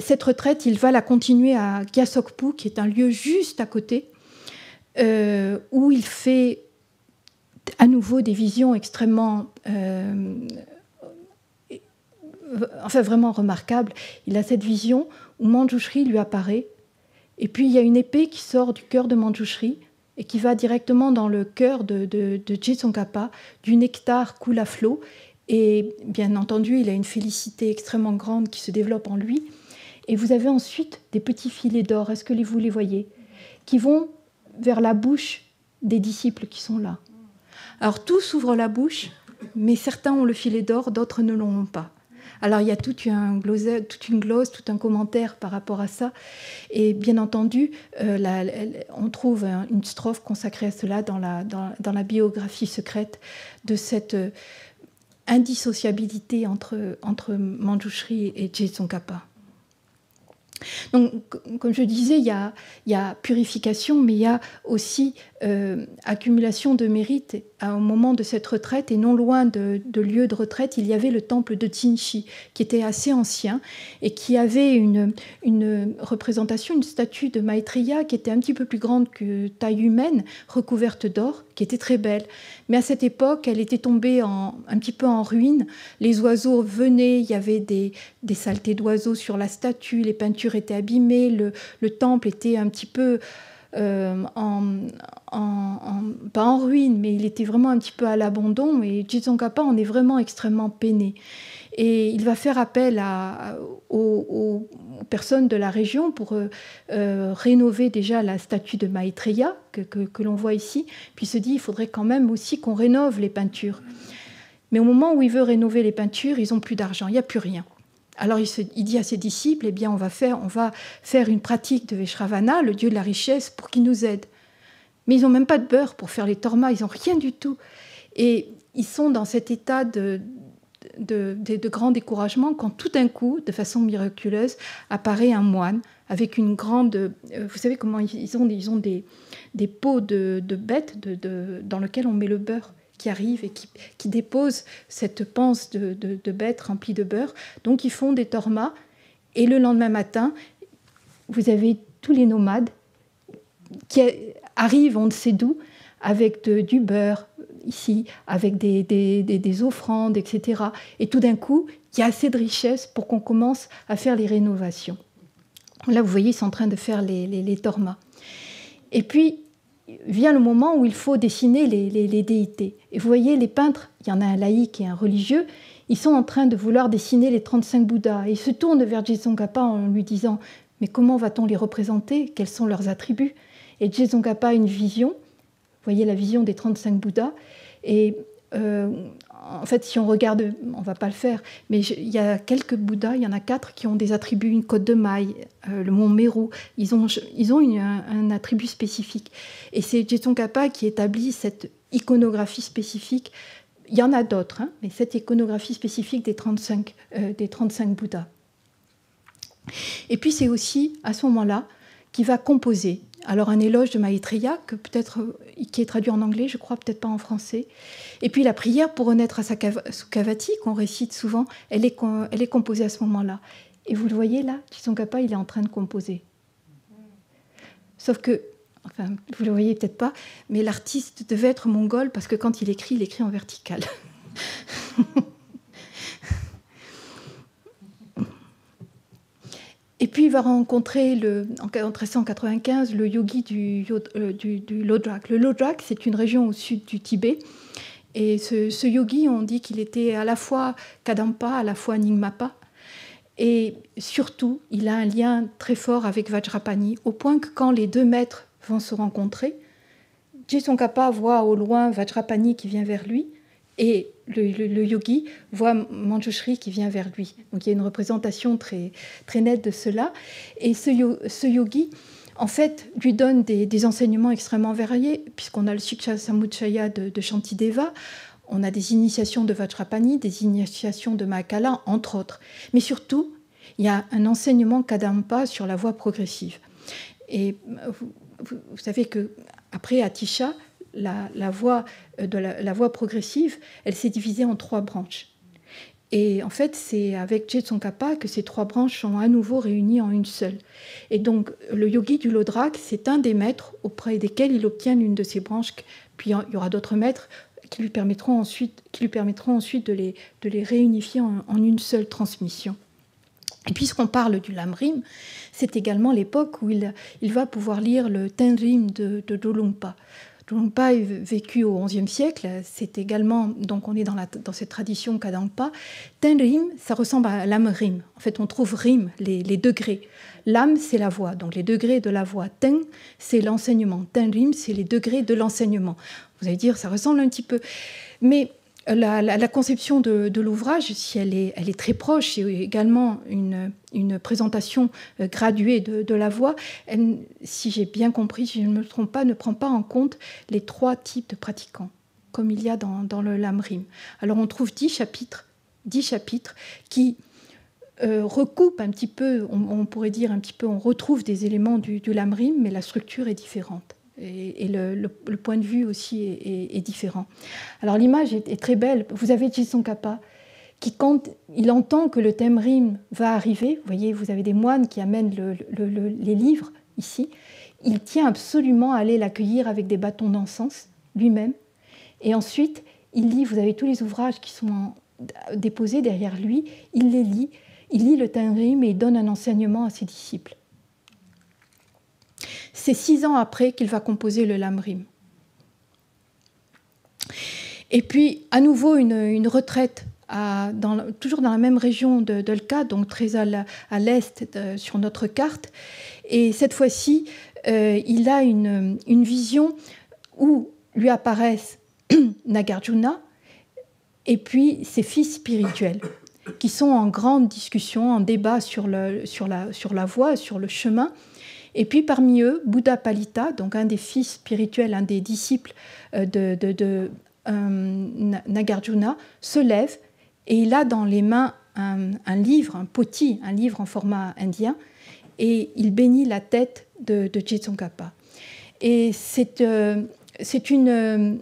Cette retraite, il va la continuer à Gyasokpu, qui est un lieu juste à côté, où il fait à nouveau des visions extrêmement, vraiment remarquables. Il a cette vision où Manjushri lui apparaît, et puis il y a une épée qui sort du cœur de Manjushri et qui va directement dans le cœur de Je Tsongkhapa, du nectar coule à flot. Et bien entendu, il a une félicité extrêmement grande qui se développe en lui. Et vous avez ensuite des petits filets d'or, est-ce que vous les voyez, qui vont vers la bouche des disciples qui sont là. Alors tous ouvrent la bouche, mais certains ont le filet d'or, d'autres ne l'ont pas. Alors il y a toute une glose, tout un commentaire par rapport à ça. Et bien entendu, on trouve une strophe consacrée à cela dans la biographie secrète de cette indissociabilité entre Manjushri et Je Tsongkhapa. Donc, comme je disais, il y a purification, mais il y a aussi accumulation de mérites. Au moment de cette retraite, et non loin de lieu de retraite, il y avait le temple de Tsinchi, qui était assez ancien et qui avait une représentation, une statue de Maitreya qui était un petit peu plus grande que taille humaine, recouverte d'or, qui était très belle. Mais à cette époque, elle était tombée un petit peu en ruine. Les oiseaux venaient, il y avait des saletés d'oiseaux sur la statue, les peintures étaient abîmées, le temple était un petit peu pas en ruine, mais il était vraiment un petit peu à l'abandon, et Je Tsongkhapa en est vraiment extrêmement peiné. Et il va faire appel aux personnes de la région pour rénover déjà la statue de Maitreya que l'on voit ici, puis il se dit il faudrait quand même aussi qu'on rénove les peintures. Mais au moment où il veut rénover les peintures, ils n'ont plus d'argent, il n'y a plus rien. Alors il dit à ses disciples, eh bien on va faire une pratique de Vaishravana, le dieu de la richesse, pour qu'il nous aide. Mais ils n'ont même pas de beurre pour faire les tormas, ils n'ont rien du tout. Et ils sont dans cet état de grand découragement quand tout d'un coup, de façon miraculeuse, apparaît un moine avec une grande... vous savez comment ils ont des pots de bêtes dans lesquels on met le beurre, qui arrive et qui dépose cette panse de bêtes remplie de beurre. Donc ils font des tormas, et le lendemain matin, vous avez tous les nomades qui arrivent on ne sait d'où, avec du beurre, ici, avec des offrandes, etc. Et tout d'un coup, il y a assez de richesse pour qu'on commence à faire les rénovations. Là, vous voyez, ils sont en train de faire les tormas. Et puis, vient le moment où il faut dessiner les déités. Et vous voyez, les peintres, il y en a un laïque et un religieux, ils sont en train de vouloir dessiner les 35 Bouddhas. Et ils se tournent vers Je Tsongkhapa en lui disant « Mais comment va-t-on les représenter? Quels sont leurs attributs ?» Et Je Tsongkhapa a une vision, vous voyez la vision des 35 Bouddhas, et en fait, si on regarde, on ne va pas le faire, mais il y a quelques Bouddhas, il y en a 4 qui ont des attributs, une côte de maille, le mont Meru, ils ont un attribut spécifique. Et c'est Je Tsongkhapa qui établit cette iconographie spécifique. Il y en a d'autres, hein, mais cette iconographie spécifique des 35 Bouddhas. Et puis c'est aussi, à ce moment-là, qu'il va composer. Alors un éloge de Maitreya, qui est traduit en anglais, je crois, peut-être pas en français. Et puis la prière pour renaître à Sukhavati, qu'on récite souvent, elle est composée à ce moment-là. Et vous le voyez là, Tsongkhapa, il est en train de composer. Sauf que, enfin, vous le voyez peut-être pas, mais l'artiste devait être mongol parce que quand il écrit en vertical. Et puis il va rencontrer en 1395 le yogi du Lodrak. Le Lodrak, c'est une région au sud du Tibet. Et ce yogi, on dit qu'il était à la fois Kadampa, à la fois Nyingmapa. Et surtout, il a un lien très fort avec Vajrapani, au point que quand les 2 maîtres vont se rencontrer, Je Tsongkhapa voit au loin Vajrapani qui vient vers lui, et le yogi voit Manjushri qui vient vers lui. Donc il y a une représentation très, très nette de cela. Et ce yogi, en fait, lui donne des enseignements extrêmement variés, puisqu'on a le Shiksha Samuchaya de Shantideva, on a des initiations de Vajrapani, des initiations de Mahakala, entre autres. Mais surtout, il y a un enseignement Kadampa sur la voie progressive. Et vous savez qu'après Atisha, la voie progressive, elle s'est divisée en 3 branches. Et en fait, c'est avec Je Tsongkhapa que ces 3 branches sont à nouveau réunies en une seule. Et donc, le yogi du Lodrak, c'est un des maîtres auprès desquels il obtient l'une de ces branches. Puis il y aura d'autres maîtres qui lui permettront ensuite de les réunifier en une seule transmission. Et puisqu'on parle du Lamrim, c'est également l'époque où il va pouvoir lire le Tenrim de Dolungpa. Dolungpa est vécu au XIe siècle, c'est également, donc on est dans cette tradition Kadampa. Tenrim, ça ressemble à Lamrim. En fait, on trouve rim, les degrés. Lam, c'est la voix, donc les degrés de la voix. Ten, c'est l'enseignement. Tenrim, c'est les degrés de l'enseignement. Vous allez dire, ça ressemble un petit peu. Mais la conception de l'ouvrage, si elle est très proche, et également une présentation graduée de la voix, si j'ai bien compris, si je ne me trompe pas, ne prend pas en compte les 3 types de pratiquants, comme il y a dans le Lamrim. Alors on trouve 10 chapitres qui recoupent un petit peu, on pourrait dire un petit peu, on retrouve des éléments du Lamrim, mais la structure est différente. Et le point de vue aussi est différent. Alors l'image est très belle. Vous avez Je Tsongkhapa qui, quand il entend que le Tenrim va arriver, vous voyez, vous avez des moines qui amènent les livres ici, il tient absolument à aller l'accueillir avec des bâtons d'encens, lui-même. Et ensuite, il lit, vous avez tous les ouvrages qui sont déposés derrière lui, il les lit, il lit le Tenrim et il donne un enseignement à ses disciples. C'est 6 ans après qu'il va composer le Lamrim. Et puis, à nouveau, une retraite, toujours dans la même région de Lka, donc très à l'est sur notre carte. Et cette fois-ci, il a une vision où lui apparaissent Nagarjuna et puis ses fils spirituels, qui sont en grande discussion, en débat sur la voie, sur le chemin. Et puis parmi eux, Buddha Palita, donc un des fils spirituels, un des disciples de Nagarjuna, se lève et il a dans les mains un livre, un poti, un livre en format indien, et il bénit la tête de Je Tsongkhapa. Et c'est une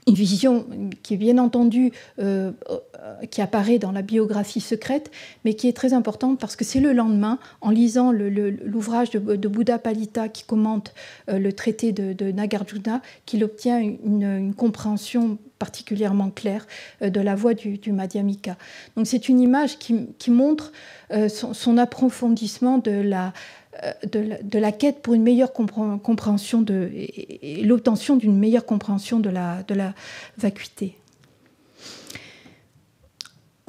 vision qui est bien entendu qui apparaît dans la biographie secrète, mais qui est très importante parce que c'est le lendemain, en lisant l'ouvrage de Buddha Palita qui commente le traité de Nagarjuna, qu'il obtient une compréhension particulièrement claire de la voie du Madhyamika. Donc c'est une image qui montre son approfondissement de la quête pour une meilleure compréhension et l'obtention d'une meilleure compréhension de la vacuité.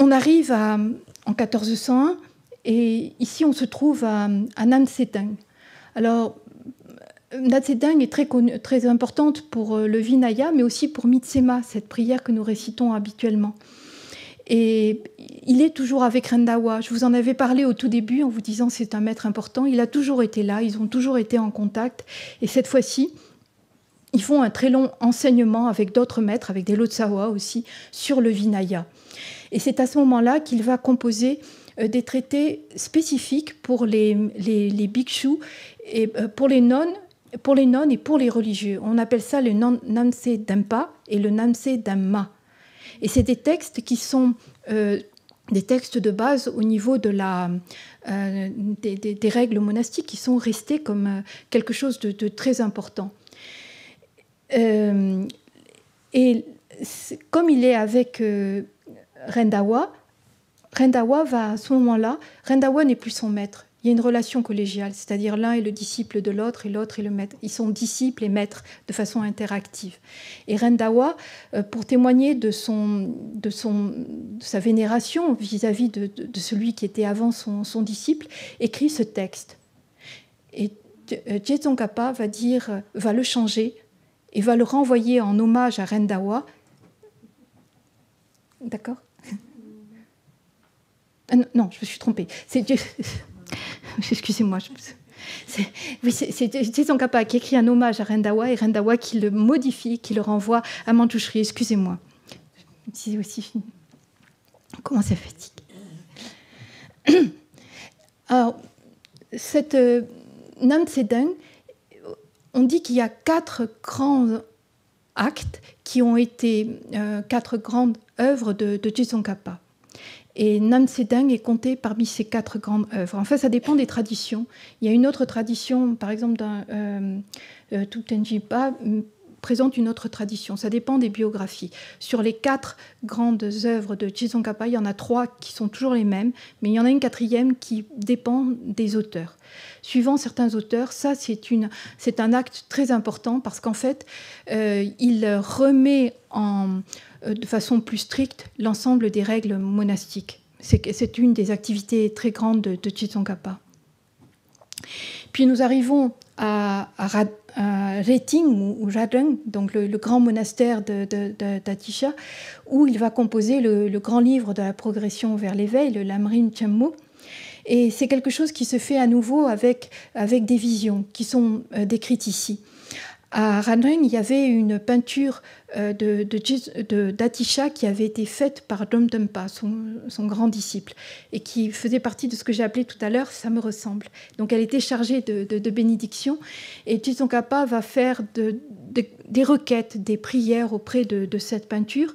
On arrive en 1401 et ici on se trouve à Namseteng. Alors Natsedeng est très importante pour le Vinaya, mais aussi pour Mitsema, cette prière que nous récitons habituellement. Et il est toujours avec Rendawa. Je vous en avais parlé au tout début en vous disant que c'est un maître important. Il a toujours été là, ils ont toujours été en contact. Et cette fois-ci, ils font un très long enseignement avec d'autres maîtres, avec des Lotsawa aussi, sur le Vinaya. Et c'est à ce moment-là qu'il va composer des traités spécifiques pour les bhikshus, et pour les nonnes et pour les religieux. On appelle ça le Namse Dampa et le Namse Dhamma. Et c'est des textes qui sont des textes de base au niveau de des règles monastiques qui sont restés comme quelque chose de très important. Et comme il est avec Rendawa va à ce moment-là, Rendawa n'est plus son maître. Il y a une relation collégiale, c'est-à-dire l'un est le disciple de l'autre et l'autre est le maître. Ils sont disciples et maîtres de façon interactive. Et Rendawa, pour témoigner de sa vénération vis-à-vis de celui qui était avant son disciple, écrit ce texte. Et Je Tsongkhapa va le changer et va le renvoyer en hommage à Rendawa. D'accord ? Non, je me suis trompée. Excusez-moi. C'est Je Tsongkhapa qui écrit un hommage à Rendawa et Rendawa qui le modifie, qui le renvoie à Manjushri. Excusez-moi. Je me disais aussi, comment ça fatigue. Alors, cette Namtsedeng, on dit qu'il y a 4 grands actes qui ont été 4 grandes œuvres de Je Tsongkhapa. Et Namtsedeng est compté parmi ces 4 grandes œuvres. En fait, ça dépend des traditions. Il y a une autre tradition, par exemple, Thubten Jinpa présente une autre tradition. Ça dépend des biographies. Sur les 4 grandes œuvres de Je Tsongkhapa, il y en a 3 qui sont toujours les mêmes, mais il y en a une 4e qui dépend des auteurs. Suivant certains auteurs, ça c'est un acte très important parce qu'en fait, il remet de façon plus stricte l'ensemble des règles monastiques. C'est une des activités très grandes de Je Tsongkhapa. Puis nous arrivons à Reting ou Radeng, donc le grand monastère d'Atisha, où il va composer le grand livre de la progression vers l'éveil, le Lamrim Chenmo. Et c'est quelque chose qui se fait à nouveau avec des visions qui sont décrites ici. À Radeng, il y avait une peinture d'Atisha qui avait été faite par Dromtenpa, son grand disciple, et qui faisait partie de ce que j'ai appelé tout à l'heure « ça me ressemble ». Donc elle était chargée de bénédictions, et Je Tsongkhapa va faire des requêtes, des prières auprès de cette peinture,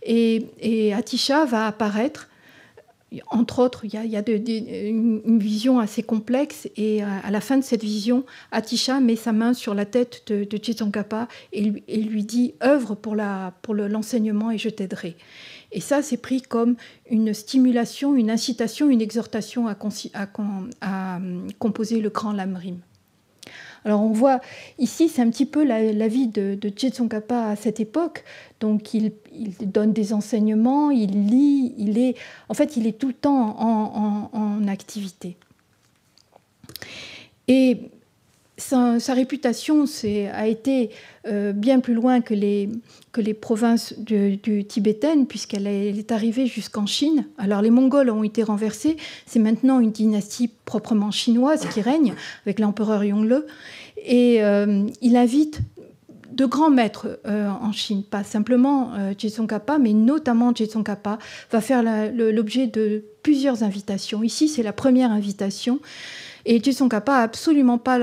et Atisha va apparaître. Entre autres, il y a une vision assez complexe et à la fin de cette vision, Atisha met sa main sur la tête de Je Tsongkhapa et lui dit « œuvre pour l'enseignement et je t'aiderai ». Et ça, c'est pris comme une stimulation, une incitation, une exhortation à composer le grand Lamrim. Alors on voit ici, c'est un petit peu la vie de Je Tsongkhapa à cette époque. Donc il donne des enseignements, il lit, il est tout le temps en activité. Et sa réputation a été bien plus loin que les provinces du tibétaines, puisqu'elle est arrivée jusqu'en Chine. Alors les Mongols ont été renversés, c'est maintenant une dynastie proprement chinoise qui règne, avec l'empereur Yongle. Et il invite de grands maîtres en Chine, pas simplement Je Tsongkhapa, mais notamment Je Tsongkhapa va faire l'objet de plusieurs invitations. Ici, c'est la première invitation. Et Je Tsongkhapa n'a absolument pas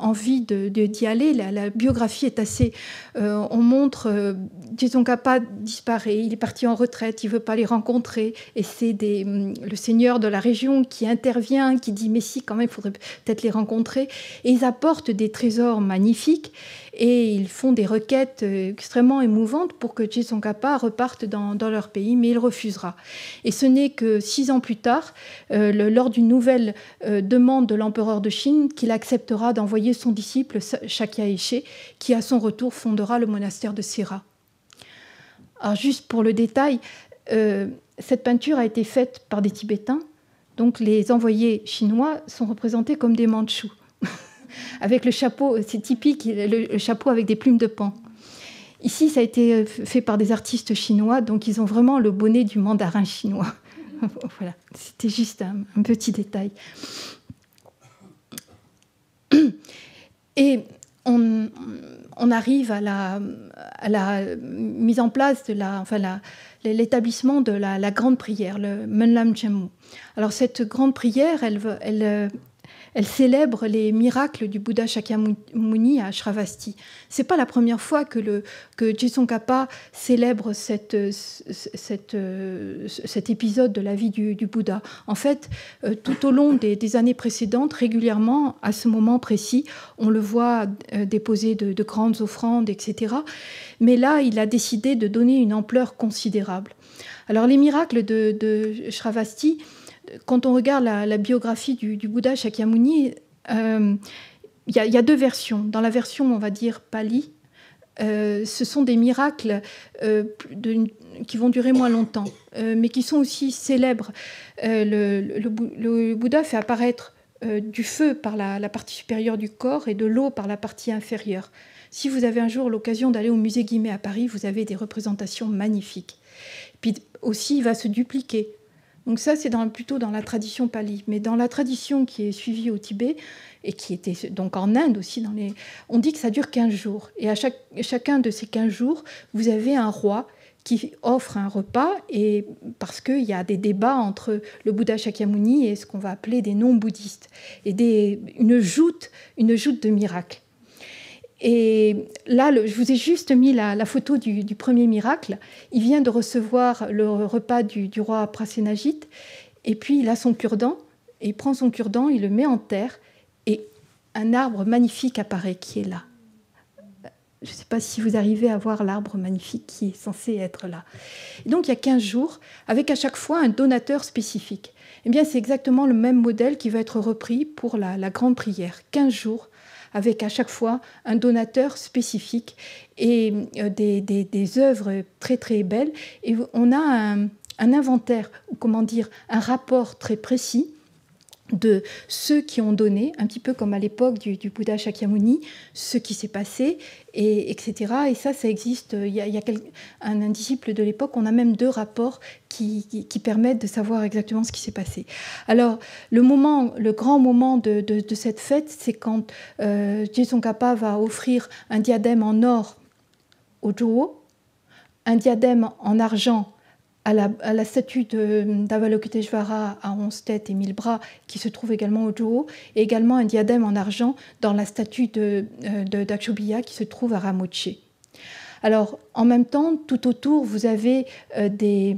envie d'y aller. La biographie est assez... on montre Je Tsongkhapa disparaît, il est parti en retraite, il ne veut pas les rencontrer. Et c'est le seigneur de la région qui intervient, qui dit « mais si, quand même, il faudrait peut-être les rencontrer ». Et ils apportent des trésors magnifiques et ils font des requêtes extrêmement émouvantes pour que Je Tsongkhapa reparte dans leur pays, mais il refusera. Et ce n'est que 6 ans plus tard, lors d'une nouvelle demande de l'empereur de Chine, qu'il acceptera d'envoyer son disciple Shakya Eshe, qui à son retour fondera le monastère de Sera. Alors juste pour le détail, cette peinture a été faite par des Tibétains, donc les envoyés chinois sont représentés comme des Mandchous. avec le chapeau, c'est typique, le chapeau avec des plumes de paon. Ici, ça a été fait par des artistes chinois, donc ils ont vraiment le bonnet du mandarin chinois. Voilà, c'était juste un petit détail. Et on arrive à la mise en place de l'établissement de la grande prière, le Menlam Chemu. Alors cette grande prière, elle célèbre les miracles du Bouddha Shakyamuni à Shravasti. C'est pas la première fois que Tsongkhapa célèbre cet épisode de la vie du Bouddha. En fait, tout au long des années précédentes, régulièrement, à ce moment précis, on le voit déposer de grandes offrandes, etc. Mais là, il a décidé de donner une ampleur considérable. Alors, les miracles de Shravasti, quand on regarde la biographie du Bouddha Shakyamuni, il y a deux versions. Dans la version, on va dire, Pali, ce sont des miracles qui vont durer moins longtemps, mais qui sont aussi célèbres. Le Bouddha fait apparaître du feu par la partie supérieure du corps et de l'eau par la partie inférieure. Si vous avez un jour l'occasion d'aller au musée Guimet à Paris, vous avez des représentations magnifiques. Puis aussi, il va se dupliquer. Donc ça, c'est plutôt dans la tradition pali. Mais dans la tradition qui est suivie au Tibet, et qui était donc en Inde aussi, on dit que ça dure 15 jours. Et à chacun de ces 15 jours, vous avez un roi qui offre un repas, et parce qu'il y a des débats entre le Bouddha Shakyamuni et ce qu'on va appeler des non-bouddhistes, et une joute de miracles. Et là, je vous ai juste mis la photo du premier miracle. Il vient de recevoir le repas du roi Prasenajit, et puis il a son cure-dent, et il prend son cure-dent, il le met en terre, et un arbre magnifique apparaît qui est là. Je ne sais pas si vous arrivez à voir l'arbre magnifique qui est censé être là. Et donc il y a 15 jours, avec à chaque fois un donateur spécifique. Eh bien, c'est exactement le même modèle qui va être repris pour la grande prière. 15 jours, avec à chaque fois un donateur spécifique et des œuvres très très belles. Et on a un inventaire, ou comment dire, un rapport très précis de ceux qui ont donné, un petit peu comme à l'époque du Bouddha Shakyamuni, ce qui s'est passé, etc. Et ça existe. Il y a un disciple de l'époque, on a même 2 rapports qui permettent de savoir exactement ce qui s'est passé. Alors, le grand moment de cette fête, c'est quand Tsongkhapa va offrir un diadème en or au Jowo, un diadème en argent à la statue d'Avalokiteshvara à 11 têtes et 1000 bras, qui se trouve également au Jowo, et également un diadème en argent dans la statue d'Akshobhya qui se trouve à Ramoche. Alors, en même temps, tout autour, vous avez des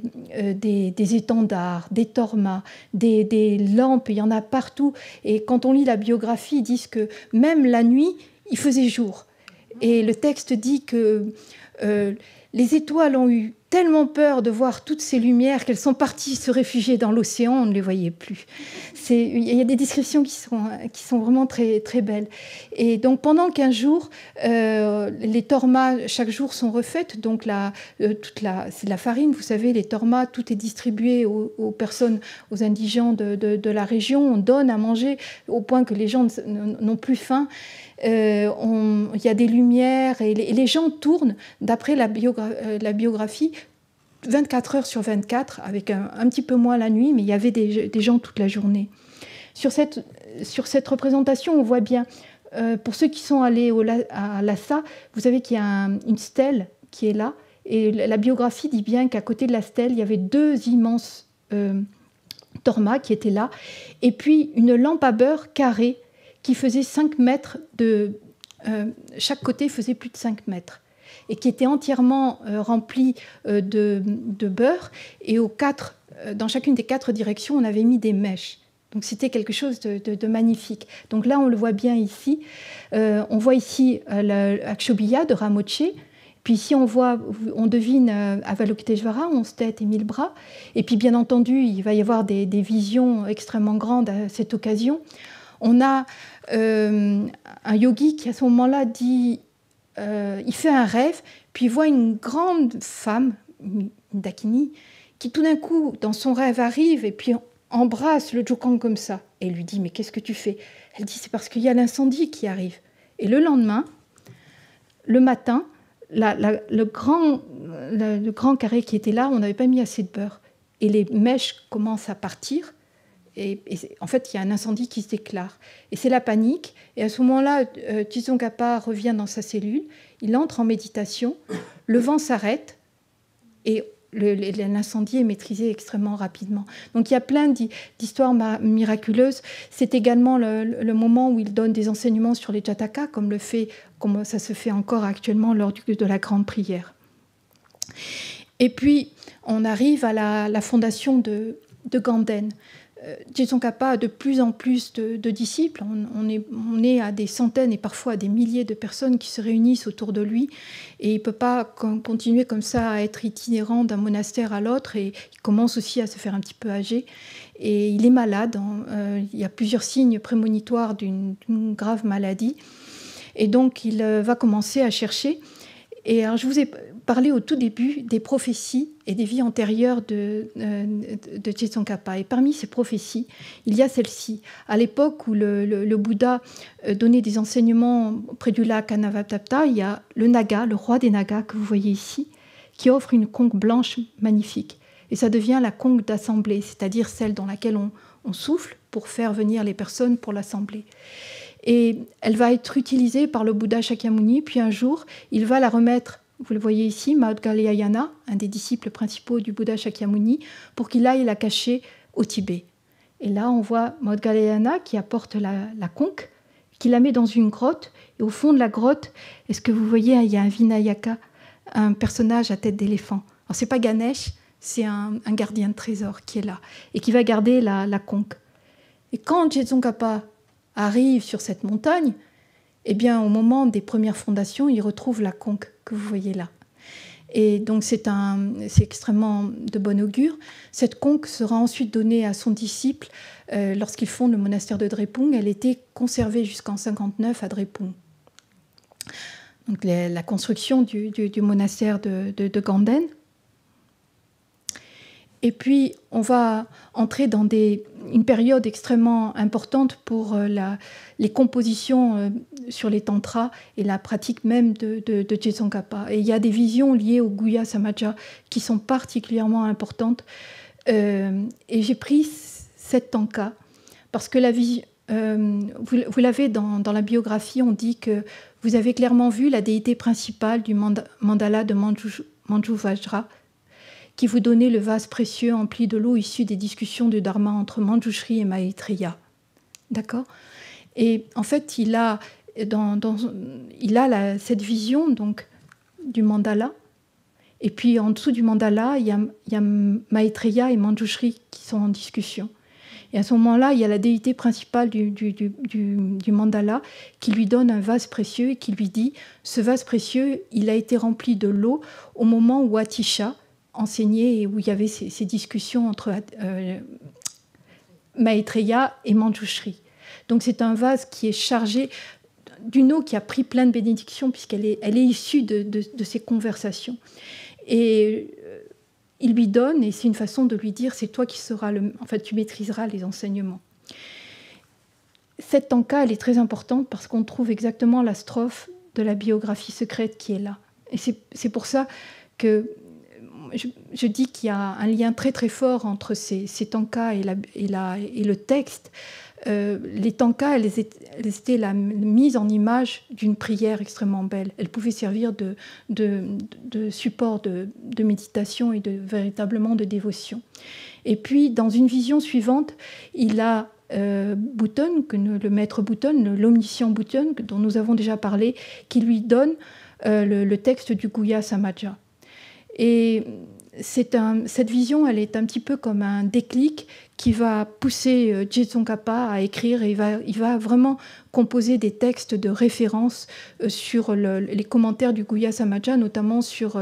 étendards, des tormas, des lampes, il y en a partout. Et quand on lit la biographie, ils disent que même la nuit, il faisait jour. Et le texte dit que les étoiles ont eu tellement peur de voir toutes ces lumières qu'elles sont parties se réfugier dans l'océan, on ne les voyait plus. Il y a des descriptions qui sont vraiment très, très belles. Et donc pendant 15 jours, les tormas chaque jour sont refaites. Donc c'est de la farine, vous savez, les tormas, tout est distribué aux personnes, aux indigents de la région. On donne à manger au point que les gens n'ont plus faim. Il y a des lumières et les gens tournent, d'après la biographie, 24 heures sur 24, avec un petit peu moins la nuit, mais il y avait des gens toute la journée. Sur cette représentation, on voit bien, pour ceux qui sont allés à Lhasa, vous savez qu'il y a une stèle qui est là, et la biographie dit bien qu'à côté de la stèle, il y avait 2 immenses tormas qui étaient là, et puis une lampe à beurre carrée qui faisait 5 mètres chaque côté faisait plus de 5 mètres, et qui était entièrement remplie de beurre, et dans chacune des 4 directions, on avait mis des mèches. Donc c'était quelque chose de magnifique. Donc là, on le voit bien ici. On voit ici l'Akshobhya de Ramoche. Puis ici, on devine Avalokiteshvara, 11 têtes et 1000 bras. Et puis, bien entendu, il va y avoir des visions extrêmement grandes à cette occasion. On a un yogi qui, à ce moment-là, dit... il fait un rêve, puis il voit une grande femme, une dakini, qui tout d'un coup, dans son rêve, arrive et puis embrasse le Jokang comme ça. Et il lui dit « Mais qu'est-ce que tu fais ?» Elle dit « C'est parce qu'il y a l'incendie qui arrive. » Et le lendemain, le matin, le grand carré qui était là, on n'avait pas mis assez de beurre. Et les mèches commencent à partir. Et en fait, il y a un incendie qui se déclare. Et c'est la panique. Et à ce moment-là, Tsongkhapa revient dans sa cellule. Il entre en méditation. Le vent s'arrête. Et l'incendie est maîtrisé extrêmement rapidement. Donc il y a plein d'histoires miraculeuses. C'est également le moment où il donne des enseignements sur les jatakas, comme ça se fait encore actuellement lors de la grande prière. Et puis, on arrive à la fondation de Ganden. Tsongkhapa a de plus en plus de disciples. On est à des centaines et parfois à des milliers de personnes qui se réunissent autour de lui. Et il ne peut pas continuer comme ça à être itinérant d'un monastère à l'autre. Et il commence aussi à se faire un petit peu âgé. Et il est malade. Il y a plusieurs signes prémonitoires d'une grave maladie. Et donc, il va commencer à chercher. Et alors, je vous ai parlé au tout début des prophéties et des vies antérieures de Tsongkhapa. Et parmi ces prophéties, il y a celle-ci. À l'époque où le Bouddha donnait des enseignements près du lac Anavatapta, il y a le Naga, le roi des Nagas que vous voyez ici, qui offre une conque blanche magnifique. Et ça devient la conque d'assemblée, c'est-à-dire celle dans laquelle on souffle pour faire venir les personnes pour l'assemblée. Et elle va être utilisée par le Bouddha Shakyamuni, puis un jour, il va la remettre, vous le voyez ici, Maudgalyayana, un des disciples principaux du Bouddha Shakyamuni, pour qu'il aille la cacher au Tibet. Et là, on voit Maudgalyayana qui apporte la conque, qui la met dans une grotte, et au fond de la grotte, est-ce que vous voyez, il y a un Vinayaka, un personnage à tête d'éléphant. Alors, ce n'est pas Ganesh, c'est un gardien de trésor qui est là, et qui va garder la conque. Et quand Tsongkhapa arrive sur cette montagne, eh bien, au moment des premières fondations, il retrouve la conque que vous voyez là. Et donc, c'est extrêmement de bon augure. Cette conque sera ensuite donnée à son disciple lorsqu'il fonde le monastère de Drepung. Elle était conservée jusqu'en 1959 à Drepung. Donc, la construction du monastère de Ganden. Et puis, on va entrer dans une période extrêmement importante pour les compositions sur les tantras et la pratique même de Tsongkhapa. Et il y a des visions liées au Guhya Samaja qui sont particulièrement importantes. Et j'ai pris 7 tankas parce que vous l'avez dans la biographie, on dit que vous avez clairement vu la déité principale du mandala de Manju Vajra, qui vous donnait le vase précieux empli de l'eau issue des discussions de Dharma entre Manjushri et Maitreya. D'accord ? Et en fait, il a cette vision donc, du mandala. Et puis, en dessous du mandala, il y a Maitreya et Manjushri qui sont en discussion. Et à ce moment-là, il y a la déité principale du mandala qui lui donne un vase précieux et qui lui dit « Ce vase précieux, il a été rempli de l'eau au moment où Atisha enseigné et où il y avait ces discussions entre Maitreya et Manjushri. Donc c'est un vase qui est chargé d'une eau qui a pris plein de bénédictions puisqu'elle est issue de ces conversations. Et il lui donne, et c'est une façon de lui dire, c'est toi qui seras en fait, tu maîtriseras les enseignements. Cette tanka, elle est très importante parce qu'on trouve exactement la strophe de la biographie secrète qui est là. Et c'est pour ça que je dis qu'il y a un lien très très fort entre ces tankas et le texte. Les tankas, elles étaient la mise en image d'une prière extrêmement belle. Elles pouvaient servir de support de méditation et véritablement de dévotion. Et puis, dans une vision suivante, il a Button, le maître Button, l'omniscient Button, dont nous avons déjà parlé, qui lui donne le texte du Guhya Samaja. Et cette vision, elle est un petit peu comme un déclic qui va pousser Tsongkhapa à écrire et il va vraiment composer des textes de référence sur les commentaires du Guhya Samaja, notamment sur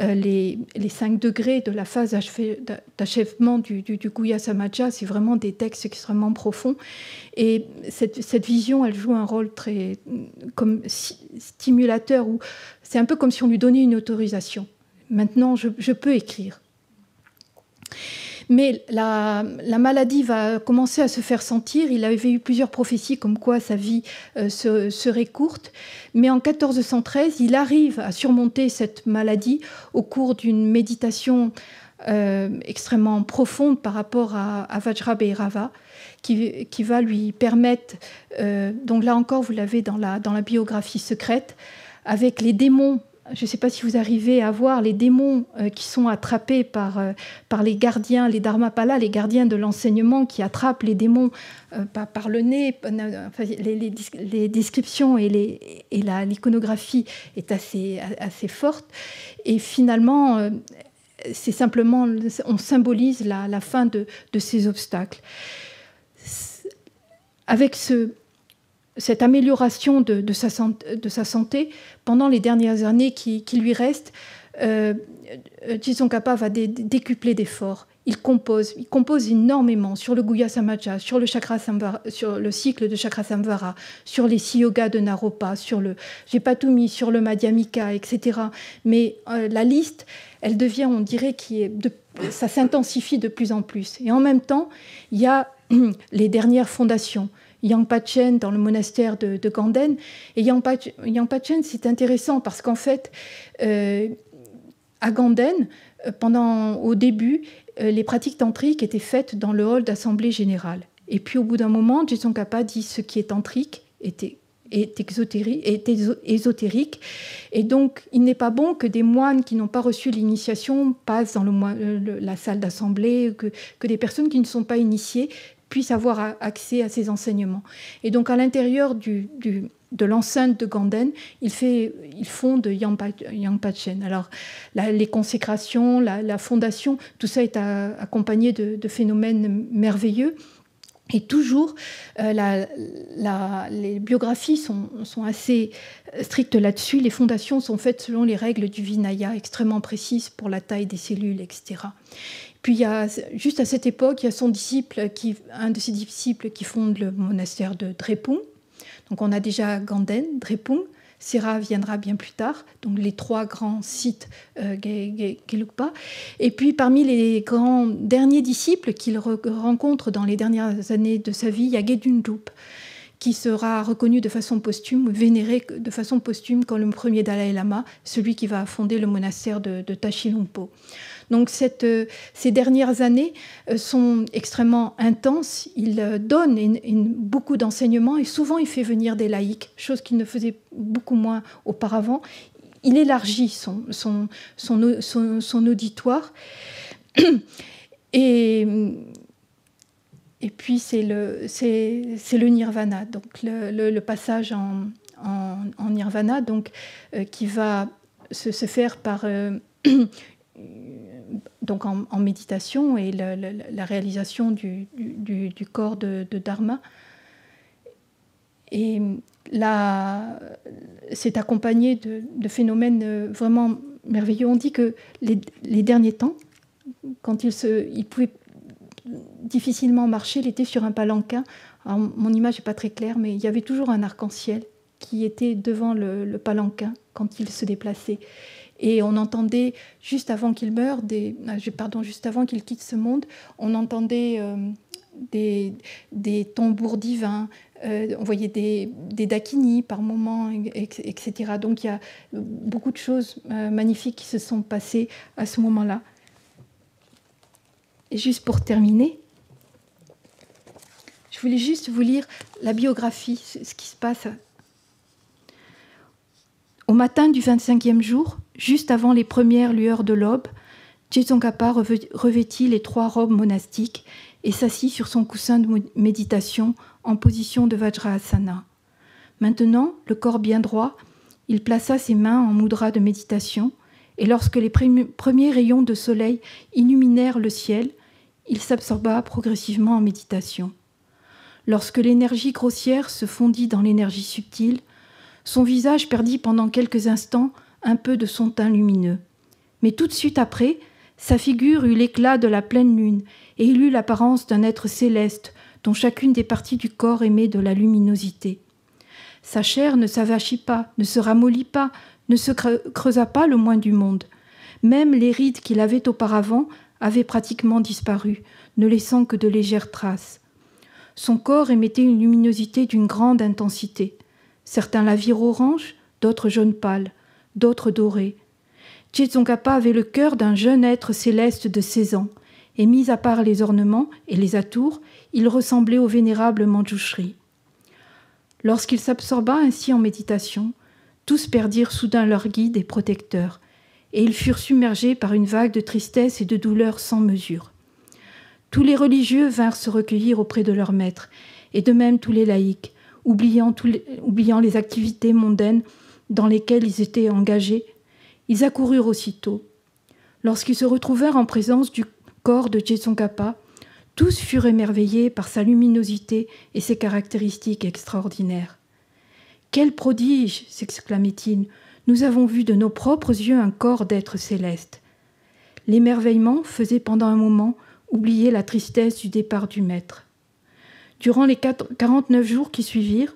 les 5 degrés de la phase d'achèvement du Guhya Samaja. C'est vraiment des textes extrêmement profonds. Et cette vision, elle joue un rôle très comme stimulateur, où c'est un peu comme si on lui donnait une autorisation. Maintenant, je peux écrire. Mais la maladie va commencer à se faire sentir. Il avait eu plusieurs prophéties comme quoi sa vie serait courte. Mais en 1413, il arrive à surmonter cette maladie au cours d'une méditation extrêmement profonde par rapport à Vajrabhairava, qui va lui permettre, donc là encore vous l'avez dans la biographie secrète, avec les démons. Je ne sais pas si vous arrivez à voir les démons qui sont attrapés par les gardiens, les dharmapalas, les gardiens de l'enseignement qui attrapent les démons par le nez. Enfin, les descriptions et l'iconographie est assez forte. Et finalement, c'est simplement, on symbolise la fin de ces obstacles. Avec cette amélioration de sa santé, pendant les dernières années qui lui restent, Tsongkhapa va décupler d'efforts. Il compose énormément sur le Guhya Samaja, sur le cycle de Chakra Samvara, sur les 6 yogas de Naropa, j'ai pas tout mis, sur le Madhyamika, etc. Mais la liste, elle devient, on dirait, ça s'intensifie de plus en plus. Et en même temps, il y a les fondations. Yangpa-chen dans le monastère de Ganden. Et Yangpa-chen, c'est intéressant parce qu'en fait, à Ganden, au début, les pratiques tantriques étaient faites dans le hall d'assemblée générale. Et puis au bout d'un moment, Tsongkhapa dit ce qui est tantrique est ésotérique. Et donc, il n'est pas bon que des moines qui n'ont pas reçu l'initiation passent dans la salle d'assemblée, que des personnes qui ne sont pas initiées puissent avoir accès à ces enseignements. Et donc, à l'intérieur de l'enceinte de Ganden, il fonde Yangpa-chen. Alors, les consécrations, la fondation, tout ça est accompagné de phénomènes merveilleux. Et toujours, les biographies sont assez strictes là-dessus. Les fondations sont faites selon les règles du Vinaya, extrêmement précises pour la taille des cellules, etc. Puis, juste à cette époque, il y a un de ses disciples qui fonde le monastère de Drepung. Donc, on a déjà Ganden, Drepung. Sera viendra bien plus tard, donc les 3 grands sites Gelugpa. Et puis parmi les grands derniers disciples qu'il rencontre dans les dernières années de sa vie, il y a Gedun Drup, qui sera reconnu de façon posthume, vénéré de façon posthume comme le premier Dalai Lama, celui qui va fonder le monastère de Tashilhunpo. Donc ces dernières années sont extrêmement intenses. Il donne beaucoup d'enseignements et souvent il fait venir des laïcs, chose qu'il ne faisait beaucoup moins auparavant. Il élargit son auditoire. Et puis c'est le nirvana, donc le passage en nirvana, donc qui va se faire par donc en méditation et la réalisation du corps de Dharma. Et là, c'est accompagné de phénomènes vraiment merveilleux. On dit que les derniers temps, quand il pouvait difficilement marcher, il était sur un palanquin. Alors, mon image n'est pas très claire, mais il y avait toujours un arc-en-ciel qui était devant le palanquin quand il se déplaçait. Et on entendait, juste avant qu'il meure, juste avant qu'il quitte ce monde, on entendait des tambours divins, on voyait des dakinis par moments, etc. Donc il y a beaucoup de choses magnifiques qui se sont passées à ce moment-là. Et juste pour terminer, je voulais juste vous lire la biographie, ce qui se passe. Au matin du 25e jour, juste avant les premières lueurs de l'aube, Tsongkhapa revêtit les 3 robes monastiques et s'assit sur son coussin de méditation en position de Vajrasana. Maintenant, le corps bien droit, il plaça ses mains en mudra de méditation et lorsque les premiers rayons de soleil illuminèrent le ciel, il s'absorba progressivement en méditation. Lorsque l'énergie grossière se fondit dans l'énergie subtile, son visage perdit pendant quelques instants un peu de son teint lumineux. Mais tout de suite après, sa figure eut l'éclat de la pleine lune et il eut l'apparence d'un être céleste dont chacune des parties du corps émet de la luminosité. Sa chair ne s'avachit pas, ne se ramollit pas, ne se creusa pas le moins du monde. Même les rides qu'il avait auparavant avait pratiquement disparu, ne laissant que de légères traces. Son corps émettait une luminosité d'une grande intensité. Certains la virent orange, d'autres jaune pâle, d'autres dorés. Tsongkhapa avait le cœur d'un jeune être céleste de 16 ans, et mis à part les ornements et les atours, il ressemblait au vénérable Manjushri. Lorsqu'il s'absorba ainsi en méditation, tous perdirent soudain leur guide et protecteur, et ils furent submergés par une vague de tristesse et de douleur sans mesure. Tous les religieux vinrent se recueillir auprès de leur maître, et de même tous les laïcs, oubliant les activités mondaines dans lesquelles ils étaient engagés. Ils accoururent aussitôt. Lorsqu'ils se retrouvèrent en présence du corps de Tsongkhapa, tous furent émerveillés par sa luminosité et ses caractéristiques extraordinaires. « Quel prodige !» s'exclamait-il. « Nous avons vu de nos propres yeux un corps d'être céleste. » L'émerveillement faisait pendant un moment oublier la tristesse du départ du maître. Durant les 49 jours qui suivirent,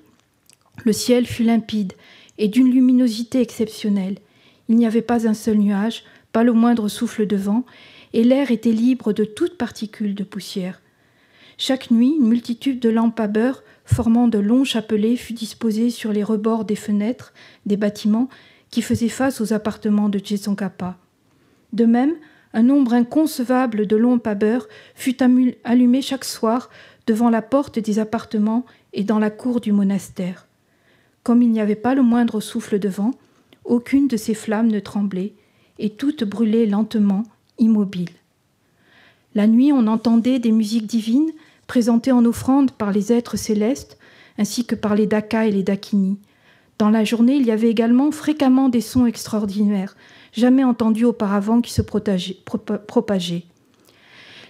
le ciel fut limpide et d'une luminosité exceptionnelle. Il n'y avait pas un seul nuage, pas le moindre souffle de vent, et l'air était libre de toute particule de poussière. Chaque nuit, une multitude de lampes à beurre formant de longs chapelets fut disposée sur les rebords des fenêtres des bâtiments qui faisaient face aux appartements de Tsongkhapa. De même, un nombre inconcevable de lampes à beurre fut allumé chaque soir devant la porte des appartements et dans la cour du monastère. Comme il n'y avait pas le moindre souffle de vent, aucune de ces flammes ne tremblait, et toutes brûlaient lentement, immobiles. La nuit, on entendait des musiques divines présentées en offrande par les êtres célestes, ainsi que par les dakas et les dakinis. Dans la journée, il y avait également fréquemment des sons extraordinaires, jamais entendus auparavant, qui se propageaient.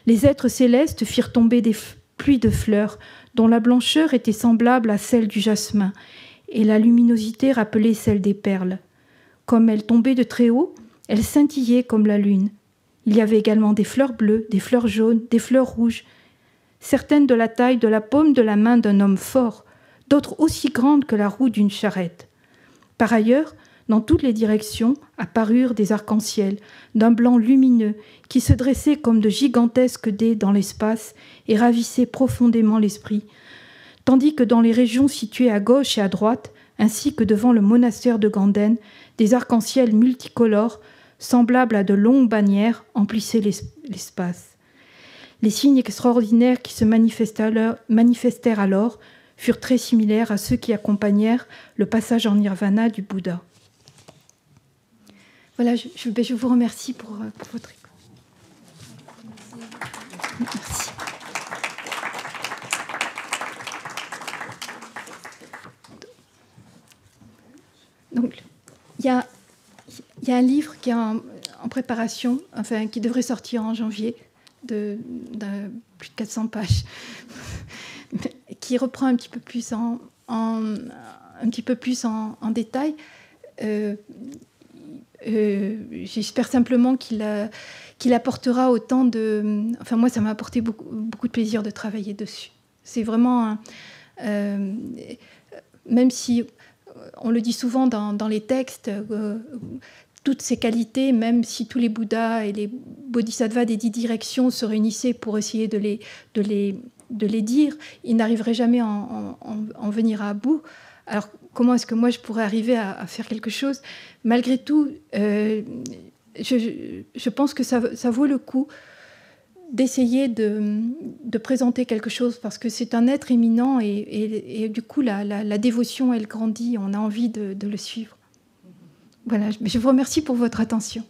Les êtres célestes firent tomber des pluies de fleurs, dont la blancheur était semblable à celle du jasmin, et la luminosité rappelait celle des perles. Comme elles tombaient de très haut, elles scintillaient comme la lune. Il y avait également des fleurs bleues, des fleurs jaunes, des fleurs rouges, certaines de la taille de la paume de la main d'un homme fort, d'autres aussi grandes que la roue d'une charrette. Par ailleurs, dans toutes les directions apparurent des arcs-en-ciel d'un blanc lumineux qui se dressaient comme de gigantesques dés dans l'espace et ravissaient profondément l'esprit, tandis que dans les régions situées à gauche et à droite, ainsi que devant le monastère de Ganden, des arcs-en-ciel multicolores, semblables à de longues bannières, emplissaient l'espace. Les signes extraordinaires qui se manifestèrent alors furent très similaires à ceux qui accompagnèrent le passage en nirvana du Bouddha. Voilà, je vous remercie pour votre écoute. Merci. Donc, il y a un livre qui est en préparation, enfin, qui devrait sortir en janvier, de plus de 400 pages, qui reprend un petit peu plus en détail. J'espère simplement qu'il apportera autant de... Enfin, moi, ça m'a apporté beaucoup de plaisir de travailler dessus. C'est vraiment... même si on le dit souvent dans les textes, toutes ces qualités, même si tous les Bouddhas et les Bodhisattvas des 10 directions se réunissaient pour essayer de les dire, ils n'arriveraient jamais à en venir à bout. Alors, comment est-ce que moi, je pourrais arriver à faire quelque chose ? Malgré tout, je pense que ça vaut le coup d'essayer de présenter quelque chose, parce que c'est un être éminent et du coup, la dévotion, elle grandit, on a envie de le suivre. Voilà, je vous remercie pour votre attention.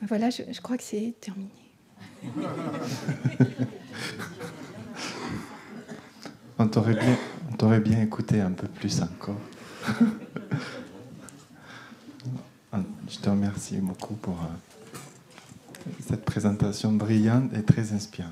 Voilà, je crois que c'est terminé. On t'aurait bien écouté un peu plus encore. Je te remercie beaucoup pour cette présentation brillante et très inspirante.